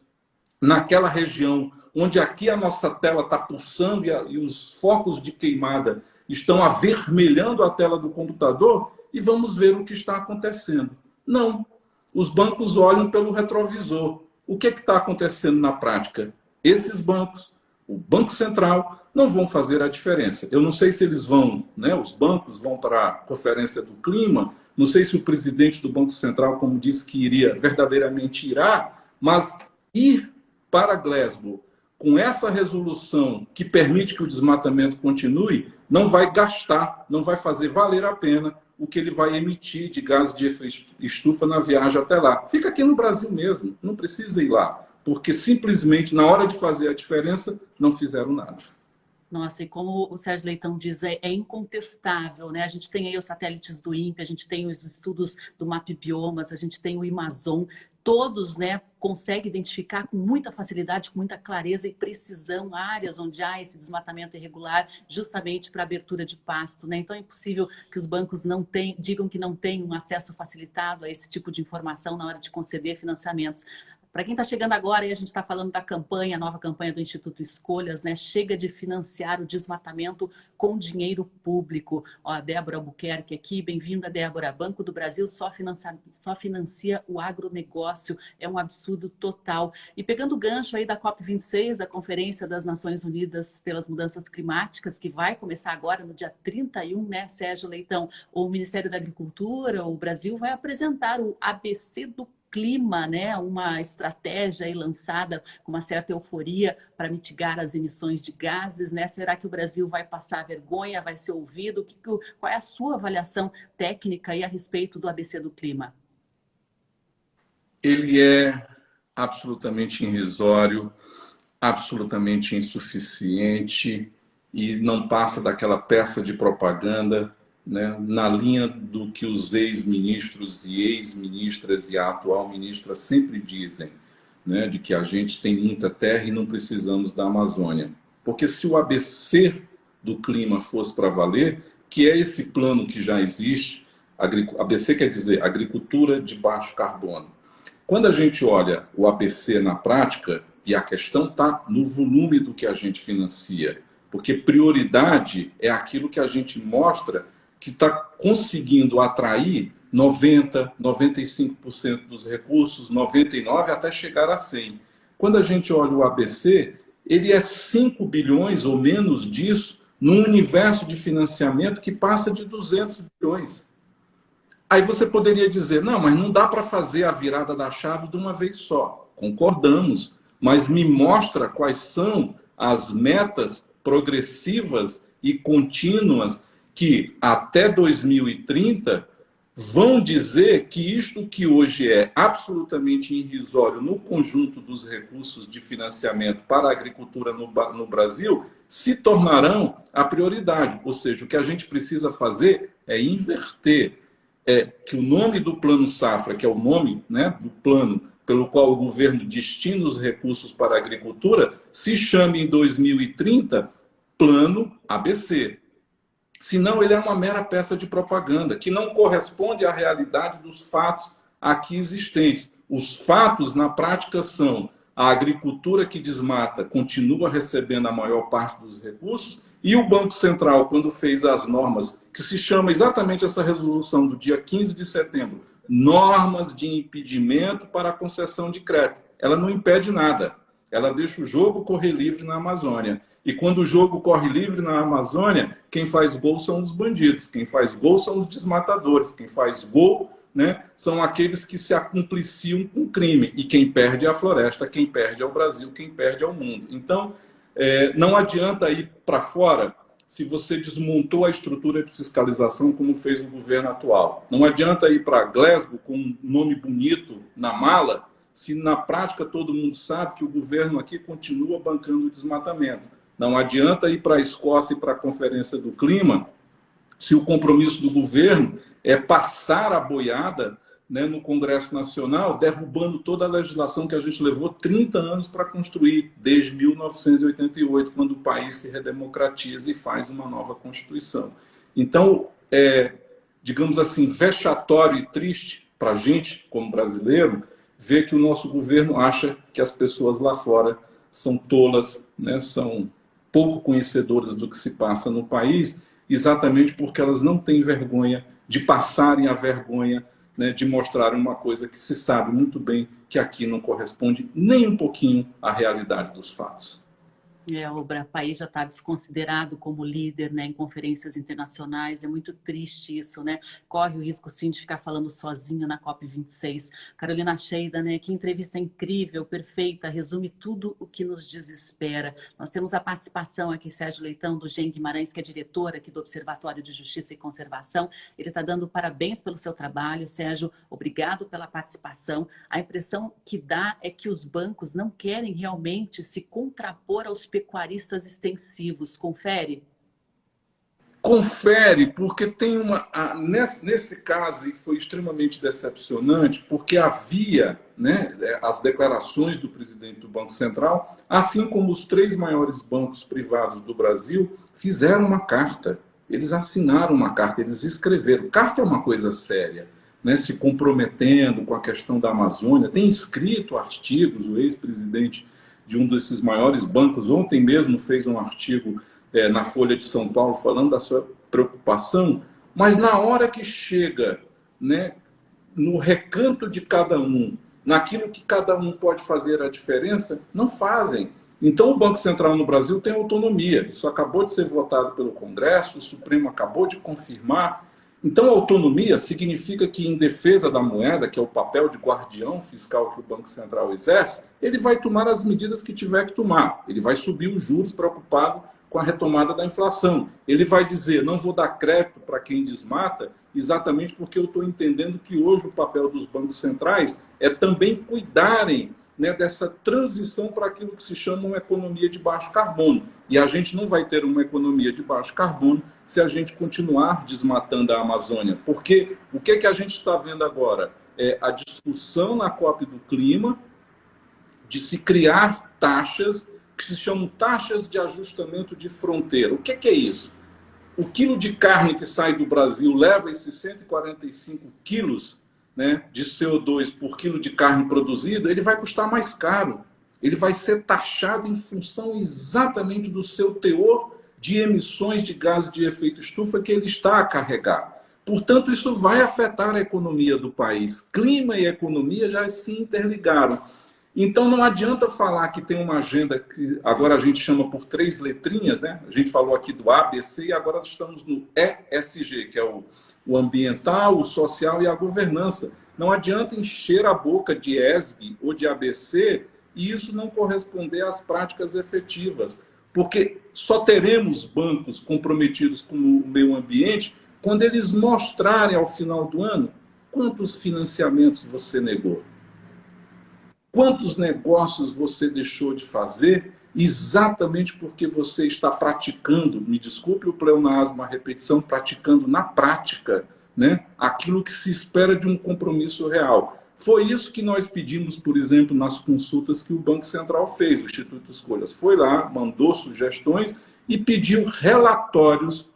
naquela região onde aqui a nossa tela está pulsando e os focos de queimada estão avermelhando a tela do computador e vamos ver o que está acontecendo. Não. Os bancos olham pelo retrovisor. O que está acontecendo na prática? Esses bancos, o Banco Central, não vão fazer a diferença. Eu não sei se eles vão, né, os bancos vão para a Conferência do Clima, não sei se o presidente do Banco Central, como disse que iria, verdadeiramente irá, mas ir para Glasgow com essa resolução que permite que o desmatamento continue, não vai gastar, não vai fazer valer a pena o que ele vai emitir de gás de efeito estufa na viagem até lá. Fica aqui no Brasil mesmo, não precisa ir lá, porque simplesmente, na hora de fazer a diferença, não fizeram nada. Nossa, e como o Sérgio Leitão diz, é incontestável, né? A gente tem aí os satélites do INPE, a gente tem os estudos do MapBiomas, a gente tem o Amazon, todos, né, conseguem identificar com muita facilidade, com muita clareza e precisão áreas onde há esse desmatamento irregular, justamente para abertura de pasto, né? Então é impossível que os bancos digam que não têm um acesso facilitado a esse tipo de informação na hora de conceder financiamentos. Para quem está chegando agora, e a gente está falando da campanha, a nova campanha do Instituto Escolhas, né? Chega de financiar o desmatamento com dinheiro público. Ó, a Débora Albuquerque aqui, bem-vinda, Débora. Banco do Brasil só financia o agronegócio, é um absurdo total. E pegando o gancho aí da COP26, a Conferência das Nações Unidas pelas Mudanças Climáticas, que vai começar agora no dia 31, né, Sérgio Leitão? O Ministério da Agricultura, o Brasil, vai apresentar o ABC do Clima, né? Uma estratégia aí lançada com uma certa euforia para mitigar as emissões de gases, né? Será que o Brasil vai passar vergonha, vai ser ouvido? Qual é a sua avaliação técnica aí a respeito do ABC do Clima? Ele é absolutamente irrisório, absolutamente insuficiente e não passa daquela peça de propaganda, né, na linha do que os ex-ministros e ex-ministras e a atual ministra sempre dizem, né, de que a gente tem muita terra e não precisamos da Amazônia. Porque se o ABC do clima fosse para valer, que é esse plano que já existe, ABC quer dizer agricultura de baixo carbono. Quando a gente olha o ABC na prática, e a questão está no volume do que a gente financia, porque prioridade é aquilo que a gente mostra que está conseguindo atrair 90%, 95% dos recursos, 99% até chegar a 100%. Quando a gente olha o ABC, ele é 5 bilhões ou menos disso num universo de financiamento que passa de 200 bilhões. Aí você poderia dizer, não, mas não dá para fazer a virada da chave de uma vez só. Concordamos, mas me mostra quais são as metas progressivas e contínuas que até 2030 vão dizer que isto que hoje é absolutamente irrisório no conjunto dos recursos de financiamento para a agricultura no Brasil se tornarão a prioridade. Ou seja, o que a gente precisa fazer é inverter. Que o nome do Plano Safra, que é o nome, né, do plano pelo qual o governo destina os recursos para a agricultura, se chame em 2030 Plano ABC. Senão ele é uma mera peça de propaganda, que não corresponde à realidade dos fatos aqui existentes. Os fatos, na prática, são a agricultura que desmata continua recebendo a maior parte dos recursos, e o Banco Central, quando fez as normas, que se chama exatamente essa resolução do dia 15 de setembro, normas de impedimento para a concessão de crédito. Ela não impede nada, ela deixa o jogo correr livre na Amazônia. E quando o jogo corre livre na Amazônia, quem faz gol são os bandidos, quem faz gol são os desmatadores, quem faz gol, né, são aqueles que se acumpliciam com o crime. E quem perde é a floresta, quem perde é o Brasil, quem perde é o mundo. Então, não adianta ir para fora se você desmontou a estrutura de fiscalização como fez o governo atual. Não adianta ir para Glasgow com um nome bonito na mala, se na prática todo mundo sabe que o governo aqui continua bancando o desmatamento. Não adianta ir para a Escócia e para a Conferência do Clima, se o compromisso do governo é passar a boiada, né, no Congresso Nacional, derrubando toda a legislação que a gente levou 30 anos para construir, desde 1988, quando o país se redemocratiza e faz uma nova Constituição. Então, digamos assim, vexatório e triste para a gente, como brasileiro, ver que o nosso governo acha que as pessoas lá fora são tolas, né, são pouco conhecedoras do que se passa no país, exatamente porque elas não têm vergonha de passarem a vergonha, né, de mostrar uma coisa que se sabe muito bem que aqui não corresponde nem um pouquinho à realidade dos fatos. O país já está desconsiderado como líder, né, em conferências internacionais. É muito triste isso, né? Corre o risco, sim, de ficar falando sozinho na COP26. Carolina Cheida, né? Que entrevista incrível, perfeita, resume tudo o que nos desespera. Nós temos a participação aqui, Sérgio Leitão, do Gen Guimarães, que é diretor aqui do Observatório de Justiça e Conservação. Ele está dando parabéns pelo seu trabalho. Sérgio, obrigado pela participação. A impressão que dá é que os bancos não querem realmente se contrapor aos pecuaristas extensivos. Confere? Confere, porque tem nesse caso, e foi extremamente decepcionante, porque havia, né, as declarações do presidente do Banco Central, assim como os 3 maiores bancos privados do Brasil, fizeram uma carta. Eles assinaram uma carta, eles escreveram. Carta é uma coisa séria, né, se comprometendo com a questão da Amazônia. Tem escrito artigos, o ex-presidente de um desses maiores bancos, ontem mesmo fez um artigo na Folha de São Paulo falando da sua preocupação, mas na hora que chega, né, no recanto de cada um, naquilo que cada um pode fazer a diferença, não fazem. Então o Banco Central no Brasil tem autonomia, isso acabou de ser votado pelo Congresso, o Supremo acabou de confirmar. Então, autonomia significa que, em defesa da moeda, que é o papel de guardião fiscal que o Banco Central exerce, ele vai tomar as medidas que tiver que tomar. Ele vai subir os juros preocupado com a retomada da inflação. Ele vai dizer, não vou dar crédito para quem desmata, exatamente porque eu estou entendendo que hoje o papel dos bancos centrais é também cuidarem, né, dessa transição para aquilo que se chama uma economia de baixo carbono. E a gente não vai ter uma economia de baixo carbono se a gente continuar desmatando a Amazônia. Porque o que a gente está vendo agora? É a discussão na COP do clima de se criar taxas que se chamam taxas de ajustamento de fronteira. O que é isso? O quilo de carne que sai do Brasil leva esses 145 quilos, né, de CO2 por quilo de carne produzida, ele vai custar mais caro. Ele vai ser taxado em função exatamente do seu teor de emissões de gases de efeito estufa que ele está a carregar. Portanto, isso vai afetar a economia do país. Clima e economia já se interligaram. Então, não adianta falar que tem uma agenda que agora a gente chama por 3 letrinhas, né? A gente falou aqui do ABC e agora estamos no ESG, que é o ambiental, o social e a governança. Não adianta encher a boca de ESG ou de ABC e isso não corresponder às práticas efetivas. Porque só teremos bancos comprometidos com o meio ambiente quando eles mostrarem ao final do ano quantos financiamentos você negou, quantos negócios você deixou de fazer exatamente porque você está praticando, me desculpe o pleonasmo, a repetição, praticando na prática, né, aquilo que se espera de um compromisso real. Foi isso que nós pedimos, por exemplo, nas consultas que o Banco Central fez, o Instituto Escolhas. Foi lá, mandou sugestões e pediu relatórios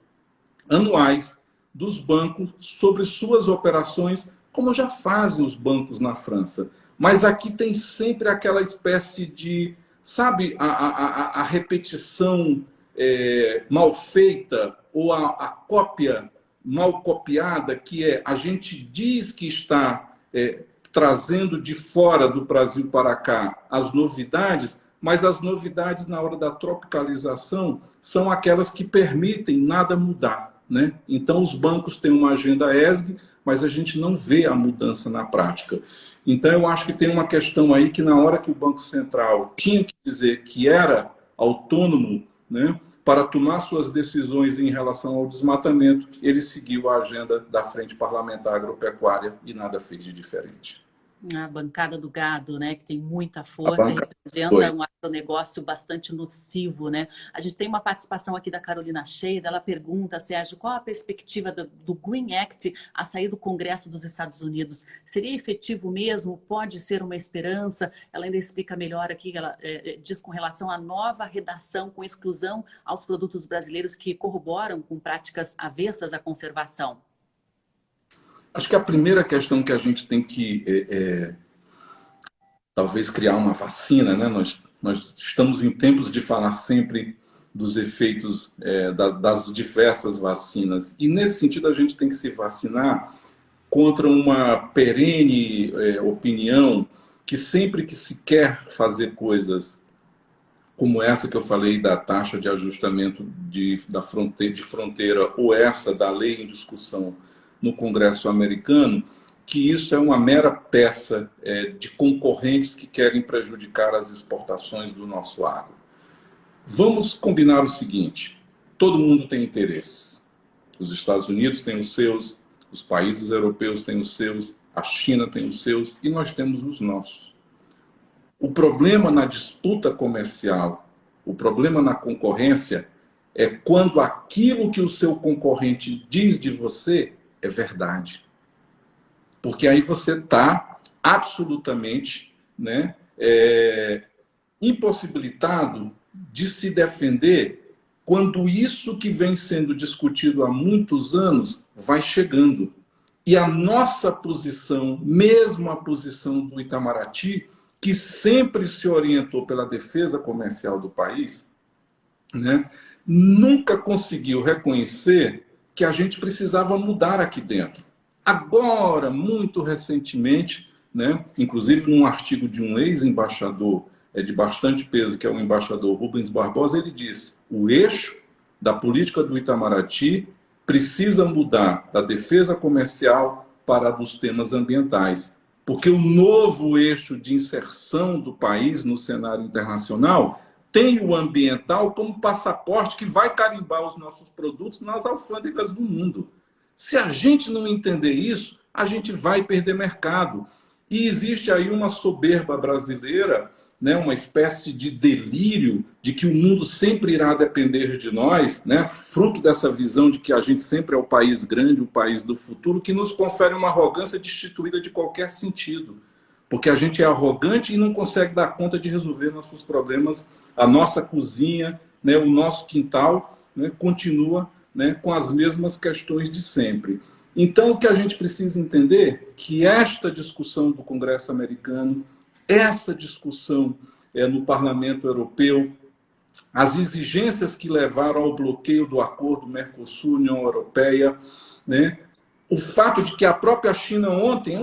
anuais dos bancos sobre suas operações, como já fazem os bancos na França. Mas aqui tem sempre aquela espécie de, sabe, a repetição mal feita ou a cópia mal copiada, que é a gente diz que está trazendo de fora do Brasil para cá as novidades, mas as novidades na hora da tropicalização são aquelas que permitem nada mudar, né? Então os bancos têm uma agenda ESG, mas a gente não vê a mudança na prática. Então eu acho que tem uma questão aí que na hora que o Banco Central tinha que dizer que era autônomo, né, para tomar suas decisões em relação ao desmatamento, ele seguiu a agenda da Frente Parlamentar Agropecuária e nada fez de diferente. A bancada do gado, né, que tem muita força e representa um agronegócio bastante nocivo, né? A gente tem uma participação aqui da Carolina Sheida, ela pergunta, Sérgio, qual a perspectiva do Green Act a sair do Congresso dos Estados Unidos? Seria efetivo mesmo? Pode ser uma esperança? Ela ainda explica melhor aqui, ela diz com relação à nova redação com exclusão aos produtos brasileiros que corroboram com práticas avessas à conservação. Acho que a primeira questão que a gente tem que, talvez, criar uma vacina, né? Nós estamos em tempos de falar sempre dos efeitos das diversas vacinas. E, nesse sentido, a gente tem que se vacinar contra uma perene opinião que sempre que se quer fazer coisas como essa que eu falei da taxa de ajustamento de fronteira ou essa da lei em discussão no Congresso americano, que isso é uma mera peça de concorrentes que querem prejudicar as exportações do nosso agro. Vamos combinar o seguinte, todo mundo tem interesses. Os Estados Unidos têm os seus, os países europeus têm os seus, a China tem os seus e nós temos os nossos. O problema na disputa comercial, o problema na concorrência é quando aquilo que o seu concorrente diz de você é verdade. Porque aí você está absolutamente, né, impossibilitado de se defender quando isso que vem sendo discutido há muitos anos vai chegando. E a nossa posição, mesmo a posição do Itamaraty, que sempre se orientou pela defesa comercial do país, né, nunca conseguiu reconhecer que a gente precisava mudar aqui dentro. Agora, muito recentemente, né, inclusive num artigo de um ex-embaixador de bastante peso, que é o embaixador Rubens Barbosa, ele disse: o eixo da política do Itamaraty precisa mudar da defesa comercial para a dos temas ambientais, porque o novo eixo de inserção do país no cenário internacional tem o ambiental como passaporte que vai carimbar os nossos produtos nas alfândegas do mundo. Se a gente não entender isso, a gente vai perder mercado. E existe aí uma soberba brasileira, né, uma espécie de delírio de que o mundo sempre irá depender de nós, né, fruto dessa visão de que a gente sempre é o país grande, o país do futuro, que nos confere uma arrogância destituída de qualquer sentido. Porque a gente é arrogante e não consegue dar conta de resolver nossos problemas. A nossa cozinha, né, o nosso quintal, né, continua, né, com as mesmas questões de sempre. Então, o que a gente precisa entender é que esta discussão do Congresso americano, essa discussão no Parlamento Europeu, as exigências que levaram ao bloqueio do acordo Mercosul-União Europeia, né, o fato de que a própria China ontem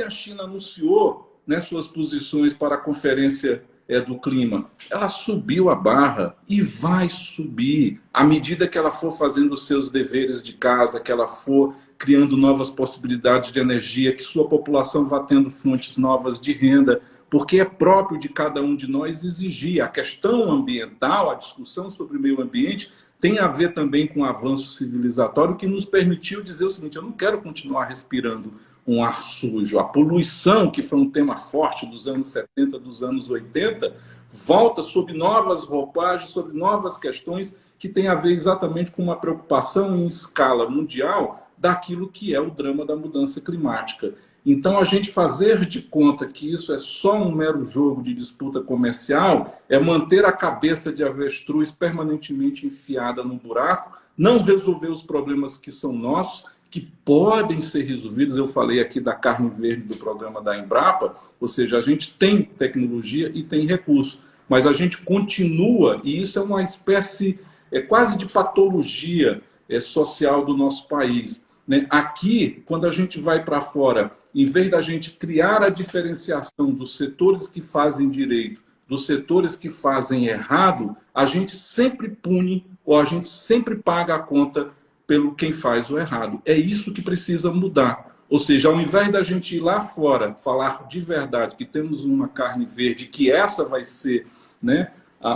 a China anunciou, né, suas posições para a Conferência do Clima. Ela subiu a barra e vai subir à medida que ela for fazendo os seus deveres de casa, que ela for criando novas possibilidades de energia, que sua população vá tendo fontes novas de renda, porque é próprio de cada um de nós exigir. A questão ambiental, a discussão sobre o meio ambiente, tem a ver também com o avanço civilizatório que nos permitiu dizer o seguinte: eu não quero continuar respirando um ar sujo. A poluição, que foi um tema forte dos anos 70, dos anos 80, volta sob novas roupagens, sob novas questões que têm a ver exatamente com uma preocupação em escala mundial daquilo que é o drama da mudança climática. Então, a gente fazer de conta que isso é só um mero jogo de disputa comercial é manter a cabeça de avestruz permanentemente enfiada no buraco, não resolver os problemas que são nossos, que podem ser resolvidos. Eu falei aqui da carne verde do programa da Embrapa, ou seja, a gente tem tecnologia e tem recurso, mas a gente continua, e isso é uma espécie quase de patologia social do nosso país. Aqui, quando a gente vai para fora, em vez da gente criar a diferenciação dos setores que fazem direito, dos setores que fazem errado, a gente sempre pune ou a gente sempre paga a conta pelo quem faz o errado. É isso que precisa mudar. Ou seja, ao invés da gente ir lá fora, falar de verdade que temos uma carne verde, que essa vai ser,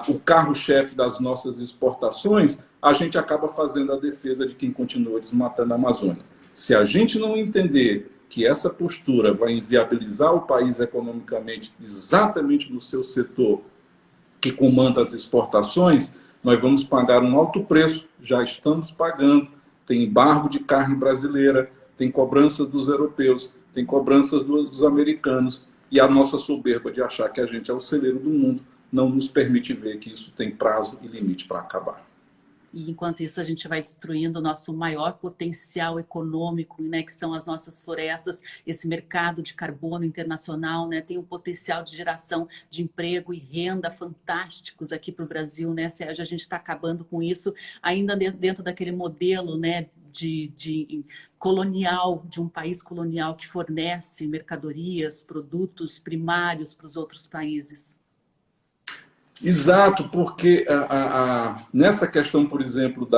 o carro-chefe das nossas exportações, a gente acaba fazendo a defesa de quem continua desmatando a Amazônia. Se a gente não entender que essa postura vai inviabilizar o país economicamente, exatamente no seu setor que comanda as exportações, nós vamos pagar um alto preço, já estamos pagando. Tem embargo de carne brasileira, tem cobrança dos europeus, tem cobranças dos americanos, e a nossa soberba de achar que a gente é o celeiro do mundo não nos permite ver que isso tem prazo e limite para acabar. E enquanto isso a gente vai destruindo o nosso maior potencial econômico, que são as nossas florestas, esse mercado de carbono internacional, tem um potencial de geração de emprego e renda fantásticos aqui para o Brasil, Sérgio? A gente está acabando com isso ainda dentro daquele modelo, de colonial, de um país colonial que fornece mercadorias, produtos primários para os outros países. Exato, porque nessa questão, por exemplo,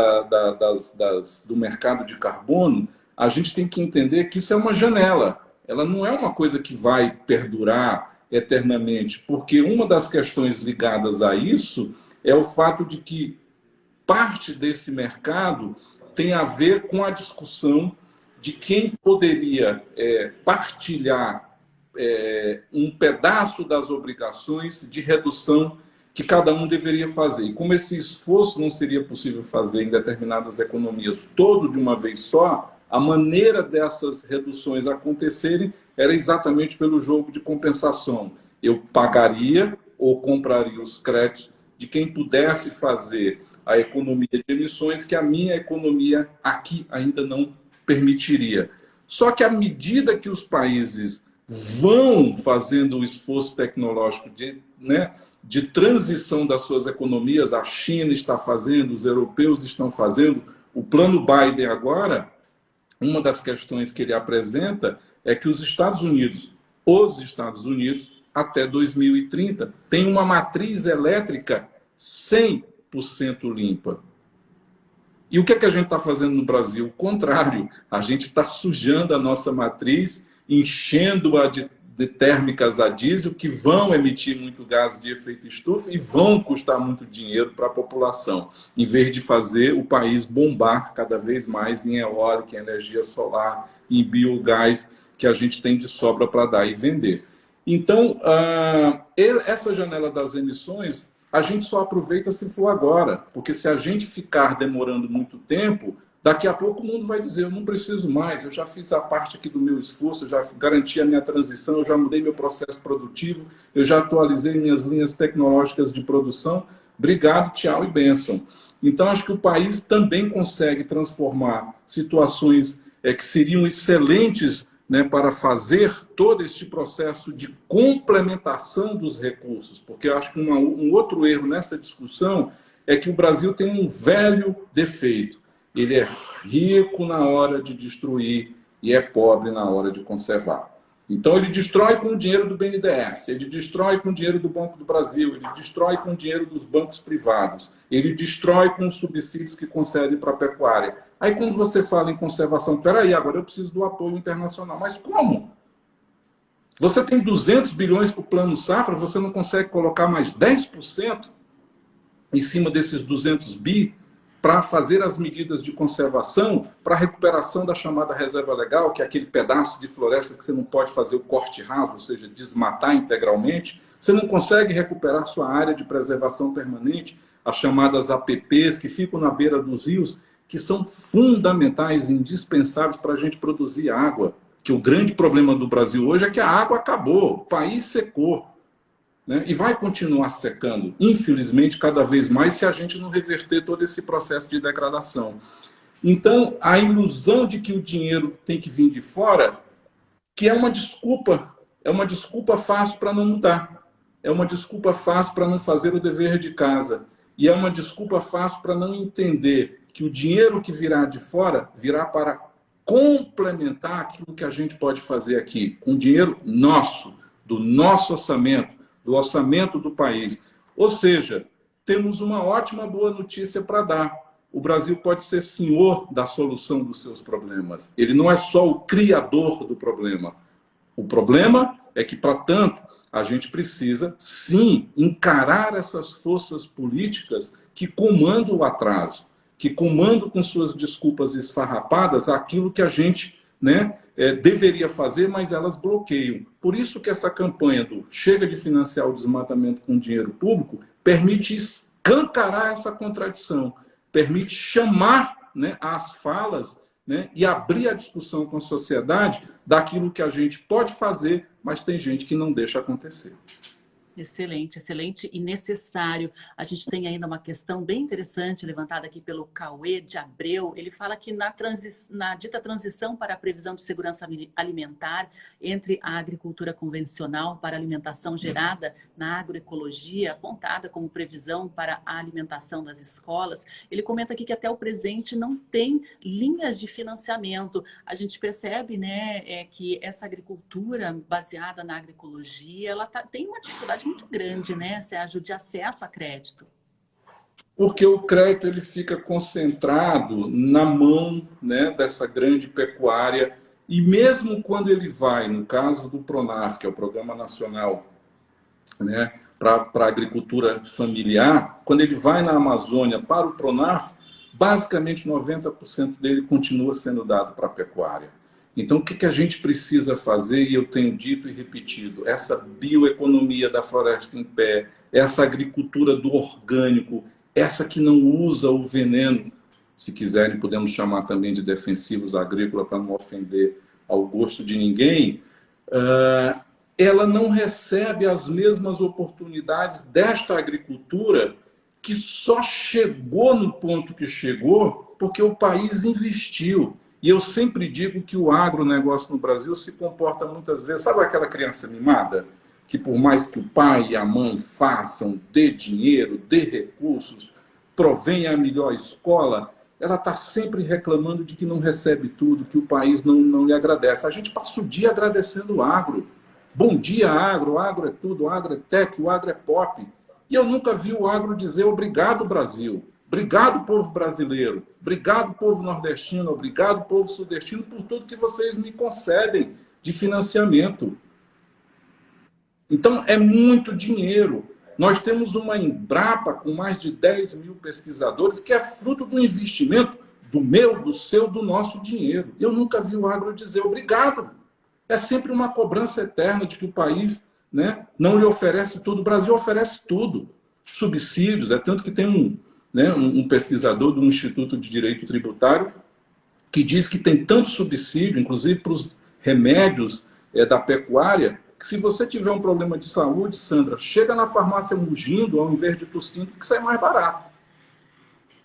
do mercado de carbono, a gente tem que entender que isso é uma janela. Ela não é uma coisa que vai perdurar eternamente, porque uma das questões ligadas a isso é o fato de que parte desse mercado tem a ver com a discussão de quem poderia partilhar um pedaço das obrigações de redução que cada um deveria fazer. E como esse esforço não seria possível fazer em determinadas economias todo de uma vez só, a maneira dessas reduções acontecerem era exatamente pelo jogo de compensação. Eu pagaria ou compraria os créditos de quem pudesse fazer a economia de emissões que a minha economia aqui ainda não permitiria. Só que à medida que os países vão fazendo o esforço tecnológico de transição das suas economias, a China está fazendo, os europeus estão fazendo, o plano Biden agora, uma das questões que ele apresenta é que os Estados Unidos, até 2030, têm uma matriz elétrica 100% limpa. E o que a gente está fazendo no Brasil? O contrário, a gente está sujando a nossa matriz, enchendo-a de térmicas a diesel que vão emitir muito gás de efeito estufa e vão custar muito dinheiro para a população, em vez de fazer o país bombar cada vez mais em eólica, em energia solar, em biogás, que a gente tem de sobra para dar e vender. Então, essa janela das emissões, a gente só aproveita se for agora, porque se a gente ficar demorando muito tempo, daqui a pouco o mundo vai dizer, eu não preciso mais, eu já fiz a parte aqui do meu esforço, eu já garanti a minha transição, eu já mudei meu processo produtivo, eu já atualizei minhas linhas tecnológicas de produção, obrigado, tchau e bênção. Então, acho que o país também consegue transformar situações que seriam excelentes para fazer todo este processo de complementação dos recursos, porque eu acho que um outro erro nessa discussão é que o Brasil tem um velho defeito. Ele é rico na hora de destruir e é pobre na hora de conservar. Então, ele destrói com o dinheiro do BNDES, ele destrói com o dinheiro do Banco do Brasil, ele destrói com o dinheiro dos bancos privados, ele destrói com os subsídios que concede para a pecuária. Aí, quando você fala em conservação, peraí, agora eu preciso do apoio internacional. Mas como? Você tem 200 bilhões para o Plano Safra, você não consegue colocar mais 10% em cima desses 200 bi para fazer as medidas de conservação, para a recuperação da chamada reserva legal, que é aquele pedaço de floresta que você não pode fazer o corte raso, ou seja, desmatar integralmente. Você não consegue recuperar sua área de preservação permanente, as chamadas APPs, que ficam na beira dos rios, que são fundamentais, indispensáveis para a gente produzir água. Que o grande problema do Brasil hoje é que a água acabou, o país secou. Né? E vai continuar secando, infelizmente, cada vez mais, se a gente não reverter todo esse processo de degradação. Então, a ilusão de que o dinheiro tem que vir de fora, que é uma desculpa fácil para não mudar, é uma desculpa fácil para não fazer o dever de casa, e é uma desculpa fácil para não entender que o dinheiro que virá de fora virá para complementar aquilo que a gente pode fazer aqui, com dinheiro nosso, do nosso orçamento, do orçamento do país. Ou seja, temos uma ótima boa notícia para dar. O Brasil pode ser senhor da solução dos seus problemas. Ele não é só o criador do problema. O problema é que, para tanto, a gente precisa, sim, encarar essas forças políticas que comandam o atraso, que comandam com suas desculpas esfarrapadas aquilo que a gente, né, deveria fazer, mas elas bloqueiam. Por isso que essa campanha do chega de financiar o desmatamento com dinheiro público permite escancarar essa contradição, permite chamar, né, as falas, né, e abrir a discussão com a sociedade daquilo que a gente pode fazer, mas tem gente que não deixa acontecer. Excelente, excelente e necessário. A gente tem ainda uma questão bem interessante levantada aqui pelo Cauê de Abreu. Ele fala que na dita transição para a previsão de segurança alimentar entre a agricultura convencional para a alimentação gerada na agroecologia, apontada como previsão para a alimentação das escolas, ele comenta aqui que até o presente não tem linhas de financiamento. A gente percebe, né, que essa agricultura baseada na agroecologia, ela tem uma dificuldade muito grande, né, Sérgio, de acesso a crédito. Porque o crédito ele fica concentrado na mão, né, dessa grande pecuária, e mesmo quando ele vai, no caso do PRONAF, que é o Programa Nacional, né, para a Agricultura Familiar, quando ele vai na Amazônia para o PRONAF, basicamente 90% dele continua sendo dado para a pecuária. Então, o que a gente precisa fazer, e eu tenho dito e repetido, essa bioeconomia da floresta em pé, essa agricultura do orgânico, essa que não usa o veneno, se quiserem podemos chamar também de defensivos agrícolas para não ofender ao gosto de ninguém, ela não recebe as mesmas oportunidades desta agricultura que só chegou no ponto que chegou porque o país investiu. E eu sempre digo que o agronegócio no Brasil se comporta muitas vezes... Sabe aquela criança mimada? Que por mais que o pai e a mãe façam, dê dinheiro, dê recursos, provenha a melhor escola, ela está sempre reclamando de que não recebe tudo, que o país não lhe agradece. A gente passa o dia agradecendo o agro. Bom dia, agro. O agro é tudo, o agro é tech, o agro é pop. E eu nunca vi o agro dizer obrigado, Brasil. Obrigado, povo brasileiro. Obrigado, povo nordestino. Obrigado, povo sudestino, por tudo que vocês me concedem de financiamento. Então, é muito dinheiro. Nós temos uma Embrapa com mais de 10 mil pesquisadores, que é fruto do investimento do meu, do seu, do nosso dinheiro. Eu nunca vi o agro dizer obrigado. É sempre uma cobrança eterna de que o país, né, não lhe oferece tudo. O Brasil oferece tudo. Subsídios, é tanto que tem um pesquisador do Instituto de Direito Tributário que diz que tem tanto subsídio, inclusive para os remédios da pecuária, que se você tiver um problema de saúde, Sandra, chega na farmácia mugindo ao invés de tossindo, que sai mais barato.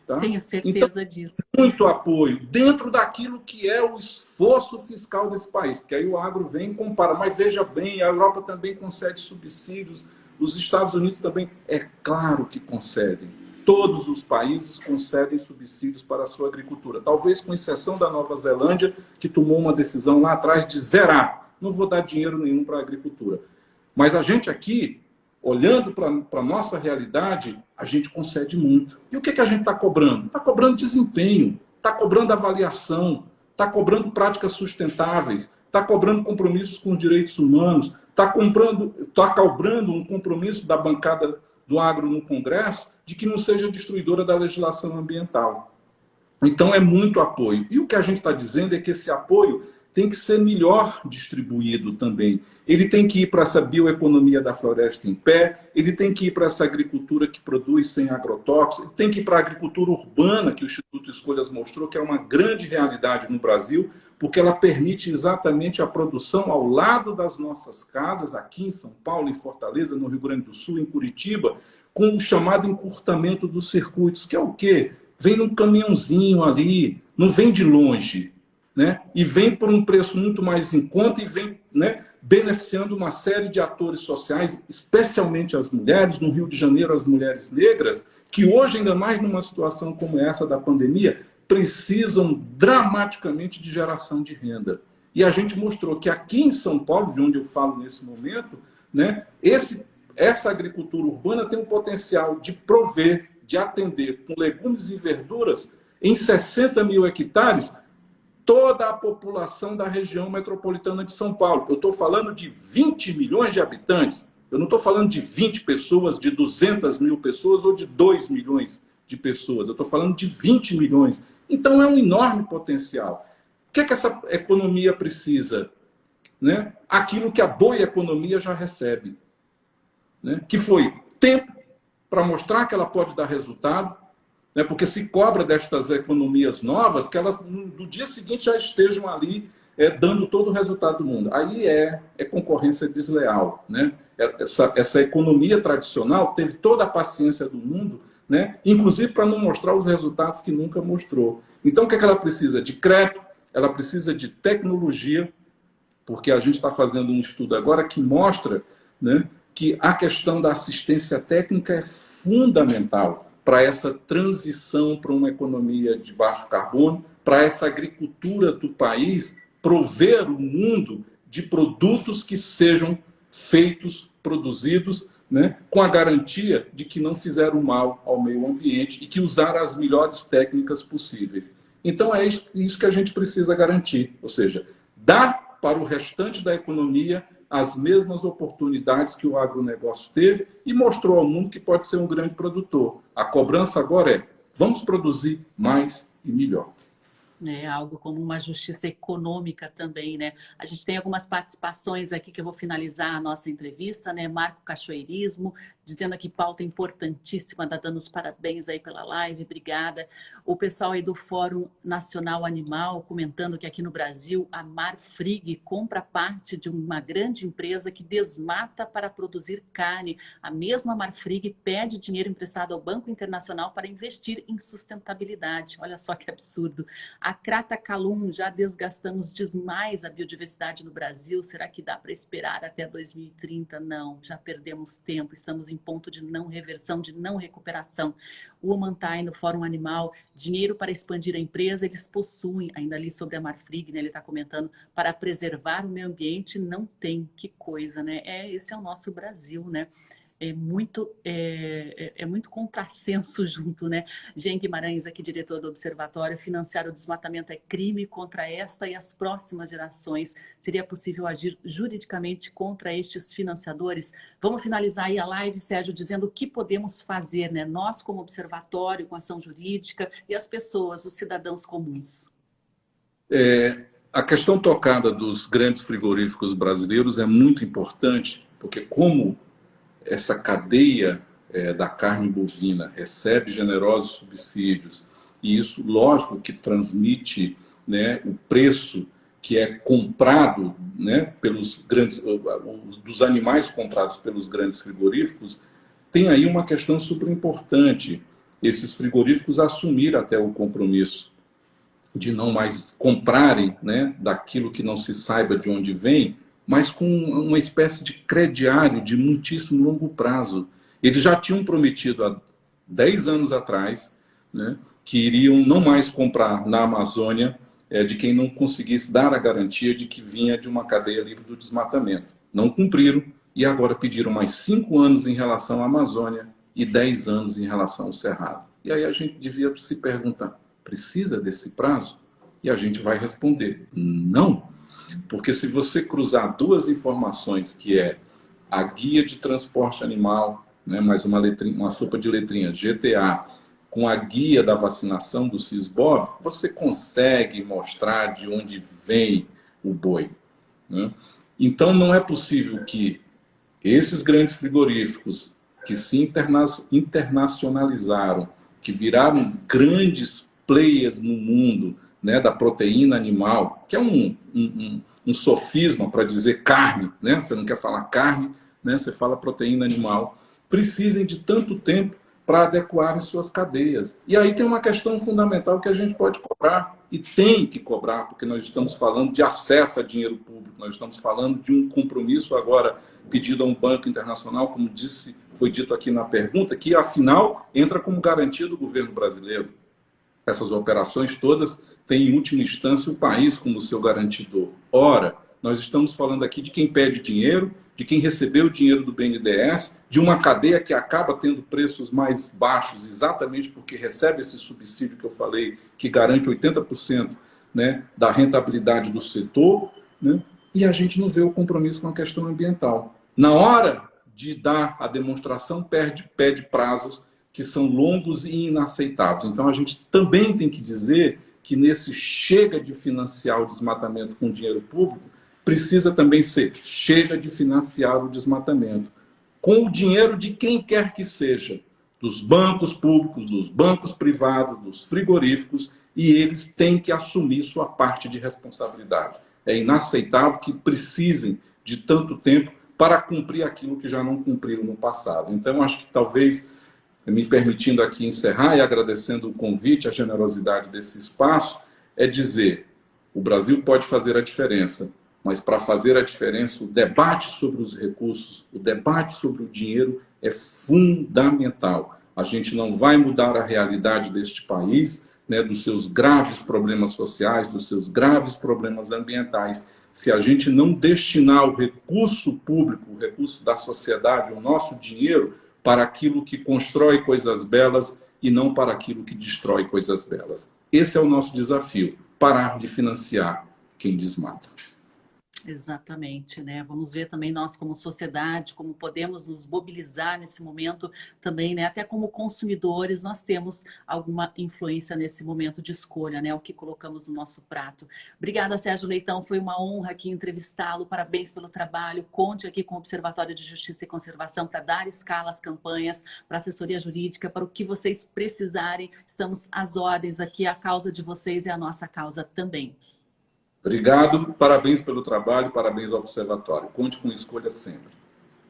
Tá? Tenho certeza disso. Muito apoio dentro daquilo que é o esforço fiscal desse país, porque aí o agro vem e compara. Mas veja bem, a Europa também concede subsídios, os Estados Unidos também, é claro que concedem. Todos os países concedem subsídios para a sua agricultura. Talvez com exceção da Nova Zelândia, que tomou uma decisão lá atrás de zerar. Não vou dar dinheiro nenhum para a agricultura. Mas a gente aqui, olhando para a nossa realidade, a gente concede muito. E o que a gente está cobrando? Está cobrando desempenho, está cobrando avaliação, está cobrando práticas sustentáveis, está cobrando compromissos com os direitos humanos, está cobrando um compromisso da bancada do agro no Congresso de que não seja destruidora da legislação ambiental. Então é muito apoio. E o que a gente está dizendo é que esse apoio tem que ser melhor distribuído também. Ele tem que ir para essa bioeconomia da floresta em pé, ele tem que ir para essa agricultura que produz sem agrotóxicos, ele tem que ir para a agricultura urbana, que o Instituto Escolhas mostrou que é uma grande realidade no Brasil, porque ela permite exatamente a produção ao lado das nossas casas, aqui em São Paulo, em Fortaleza, no Rio Grande do Sul, em Curitiba, com o chamado encurtamento dos circuitos, que é o quê? Vem num caminhãozinho ali, não vem de longe, né? E vem por um preço muito mais em conta e vem, né, beneficiando uma série de atores sociais, especialmente as mulheres, no Rio de Janeiro as mulheres negras, que hoje, ainda mais numa situação como essa da pandemia, precisam dramaticamente de geração de renda. E a gente mostrou que aqui em São Paulo, de onde eu falo nesse momento, né, essa agricultura urbana tem um potencial de prover, de atender com legumes e verduras em 60 mil hectares toda a população da região metropolitana de São Paulo. Eu estou falando de 20 milhões de habitantes. Eu não estou falando de 20 pessoas, de 200 mil pessoas ou de 2 milhões de pessoas. Eu estou falando de 20 milhões. Então é um enorme potencial. O que é que essa economia precisa? Né? Aquilo que a boa economia já recebe. Né? Que foi tempo para mostrar que ela pode dar resultado, né? Porque se cobra destas economias novas que elas no dia seguinte já estejam ali dando todo o resultado do mundo. Aí é concorrência desleal. Né? Essa economia tradicional teve toda a paciência do mundo, né? Inclusive para não mostrar os resultados que nunca mostrou. Então o que é que ela precisa? De crédito, ela precisa de tecnologia, porque a gente está fazendo um estudo agora que mostra, né, que a questão da assistência técnica é fundamental para essa transição para uma economia de baixo carbono, para essa agricultura do país prover o mundo de produtos que sejam feitos, produzidos, né, com a garantia de que não fizeram mal ao meio ambiente e que usaram as melhores técnicas possíveis. Então é isso que a gente precisa garantir, ou seja, dar para o restante da economia as mesmas oportunidades que o agronegócio teve e mostrou ao mundo que pode ser um grande produtor. A cobrança agora é: vamos produzir mais e melhor. É algo como uma justiça econômica também, né? A gente tem algumas participações aqui que eu vou finalizar a nossa entrevista, né? Marco Cachoeirismo, dizendo aqui pauta importantíssima, dando os parabéns aí pela live, obrigada. O pessoal aí do Fórum Nacional Animal comentando que aqui no Brasil a Marfrig compra parte de uma grande empresa que desmata para produzir carne. A mesma Marfrig pede dinheiro emprestado ao Banco Internacional para investir em sustentabilidade. Olha só que absurdo. A Crata Calum, já desgastamos demais a biodiversidade no Brasil. Será que dá para esperar até 2030? Não, já perdemos tempo. Estamos em ponto de não reversão, de não recuperação. O Omantai, no Fórum Animal, dinheiro para expandir a empresa, eles possuem, ainda ali sobre a Marfrig, né, ele está comentando, para preservar o meio ambiente, não tem. Que coisa, né? Esse é o nosso Brasil, né? É muito contrassenso junto, né? Jean Guimarães, aqui diretor do Observatório, financiar o desmatamento é crime contra esta e as próximas gerações. Seria possível agir juridicamente contra estes financiadores? Vamos finalizar aí a live, Sérgio, dizendo o que podemos fazer, né? Nós como Observatório, com ação jurídica e as pessoas, os cidadãos comuns. A questão tocada dos grandes frigoríficos brasileiros é muito importante, porque como essa cadeia da carne bovina recebe generosos subsídios, e isso, lógico, que transmite, né, o preço que é comprado, né, pelos grandes, dos animais comprados pelos grandes frigoríficos, tem aí uma questão super importante. Esses frigoríficos assumiram até o compromisso de não mais comprarem, né, daquilo que não se saiba de onde vem, mas com uma espécie de crediário de muitíssimo longo prazo. Eles já tinham prometido há 10 anos atrás, né, que iriam não mais comprar na Amazônia de quem não conseguisse dar a garantia de que vinha de uma cadeia livre do desmatamento. Não cumpriram e agora pediram mais 5 anos em relação à Amazônia e 10 anos em relação ao Cerrado. E aí a gente devia se perguntar, precisa desse prazo? E a gente vai responder, não. Porque se você cruzar duas informações, que é a guia de transporte animal, né, mais uma sopa de letrinhas, GTA, com a guia da vacinação do Sisbov, você consegue mostrar de onde vem o boi, né? Então não é possível que esses grandes frigoríficos que se internacionalizaram, que viraram grandes players no mundo, né, da proteína animal, que é um sofisma para dizer carne, né? Você não quer falar carne, né? Você fala proteína animal, precisem de tanto tempo para adequarem suas cadeias. E aí tem uma questão fundamental que a gente pode cobrar, e tem que cobrar, porque nós estamos falando de acesso a dinheiro público, nós estamos falando de um compromisso agora pedido a um banco internacional, como foi dito aqui na pergunta, que afinal entra como garantia do governo brasileiro. Essas operações todas têm, em última instância, o país como seu garantidor. Ora, nós estamos falando aqui de quem pede dinheiro, de quem recebeu o dinheiro do BNDES, de uma cadeia que acaba tendo preços mais baixos exatamente porque recebe esse subsídio que eu falei, que garante 80%, né, da rentabilidade do setor, né, e a gente não vê o compromisso com a questão ambiental. Na hora de dar a demonstração, pede prazos que são longos e inaceitáveis. Então a gente também tem que dizer que nesse chega de financiar o desmatamento com dinheiro público, precisa também ser chega de financiar o desmatamento com o dinheiro de quem quer que seja, dos bancos públicos, dos bancos privados, dos frigoríficos, e eles têm que assumir sua parte de responsabilidade. É inaceitável que precisem de tanto tempo para cumprir aquilo que já não cumpriram no passado. Então, acho que talvez, me permitindo aqui encerrar e agradecendo o convite, a generosidade desse espaço, é dizer, o Brasil pode fazer a diferença, mas para fazer a diferença, o debate sobre os recursos, o debate sobre o dinheiro é fundamental. A gente não vai mudar a realidade deste país, né, dos seus graves problemas sociais, dos seus graves problemas ambientais, se a gente não destinar o recurso público, o recurso da sociedade, o nosso dinheiro, para aquilo que constrói coisas belas e não para aquilo que destrói coisas belas. Esse é o nosso desafio, parar de financiar quem desmata. Exatamente, né? Vamos ver também nós como sociedade, como podemos nos mobilizar nesse momento também, né? Até como consumidores, nós temos alguma influência nesse momento de escolha, né? O que colocamos no nosso prato. Obrigada, Sérgio Leitão. Foi uma honra aqui entrevistá-lo. Parabéns pelo trabalho. Conte aqui com o Observatório de Justiça e Conservação para dar escala às campanhas, para assessoria jurídica, para o que vocês precisarem. Estamos às ordens aqui. A causa de vocês é a nossa causa também. Obrigado, parabéns pelo trabalho, parabéns ao Observatório. Conte com escolha sempre.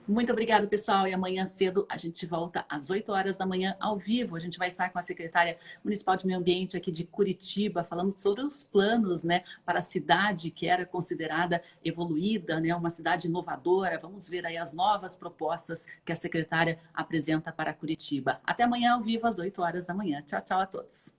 Muito obrigada, pessoal. E amanhã cedo a gente volta às 8 horas da manhã ao vivo. A gente vai estar com a secretária municipal de Meio Ambiente aqui de Curitiba, falando sobre os planos, né, para a cidade que era considerada evoluída, né, uma cidade inovadora. Vamos ver aí as novas propostas que a secretária apresenta para Curitiba. Até amanhã ao vivo às 8 horas da manhã. Tchau, tchau a todos.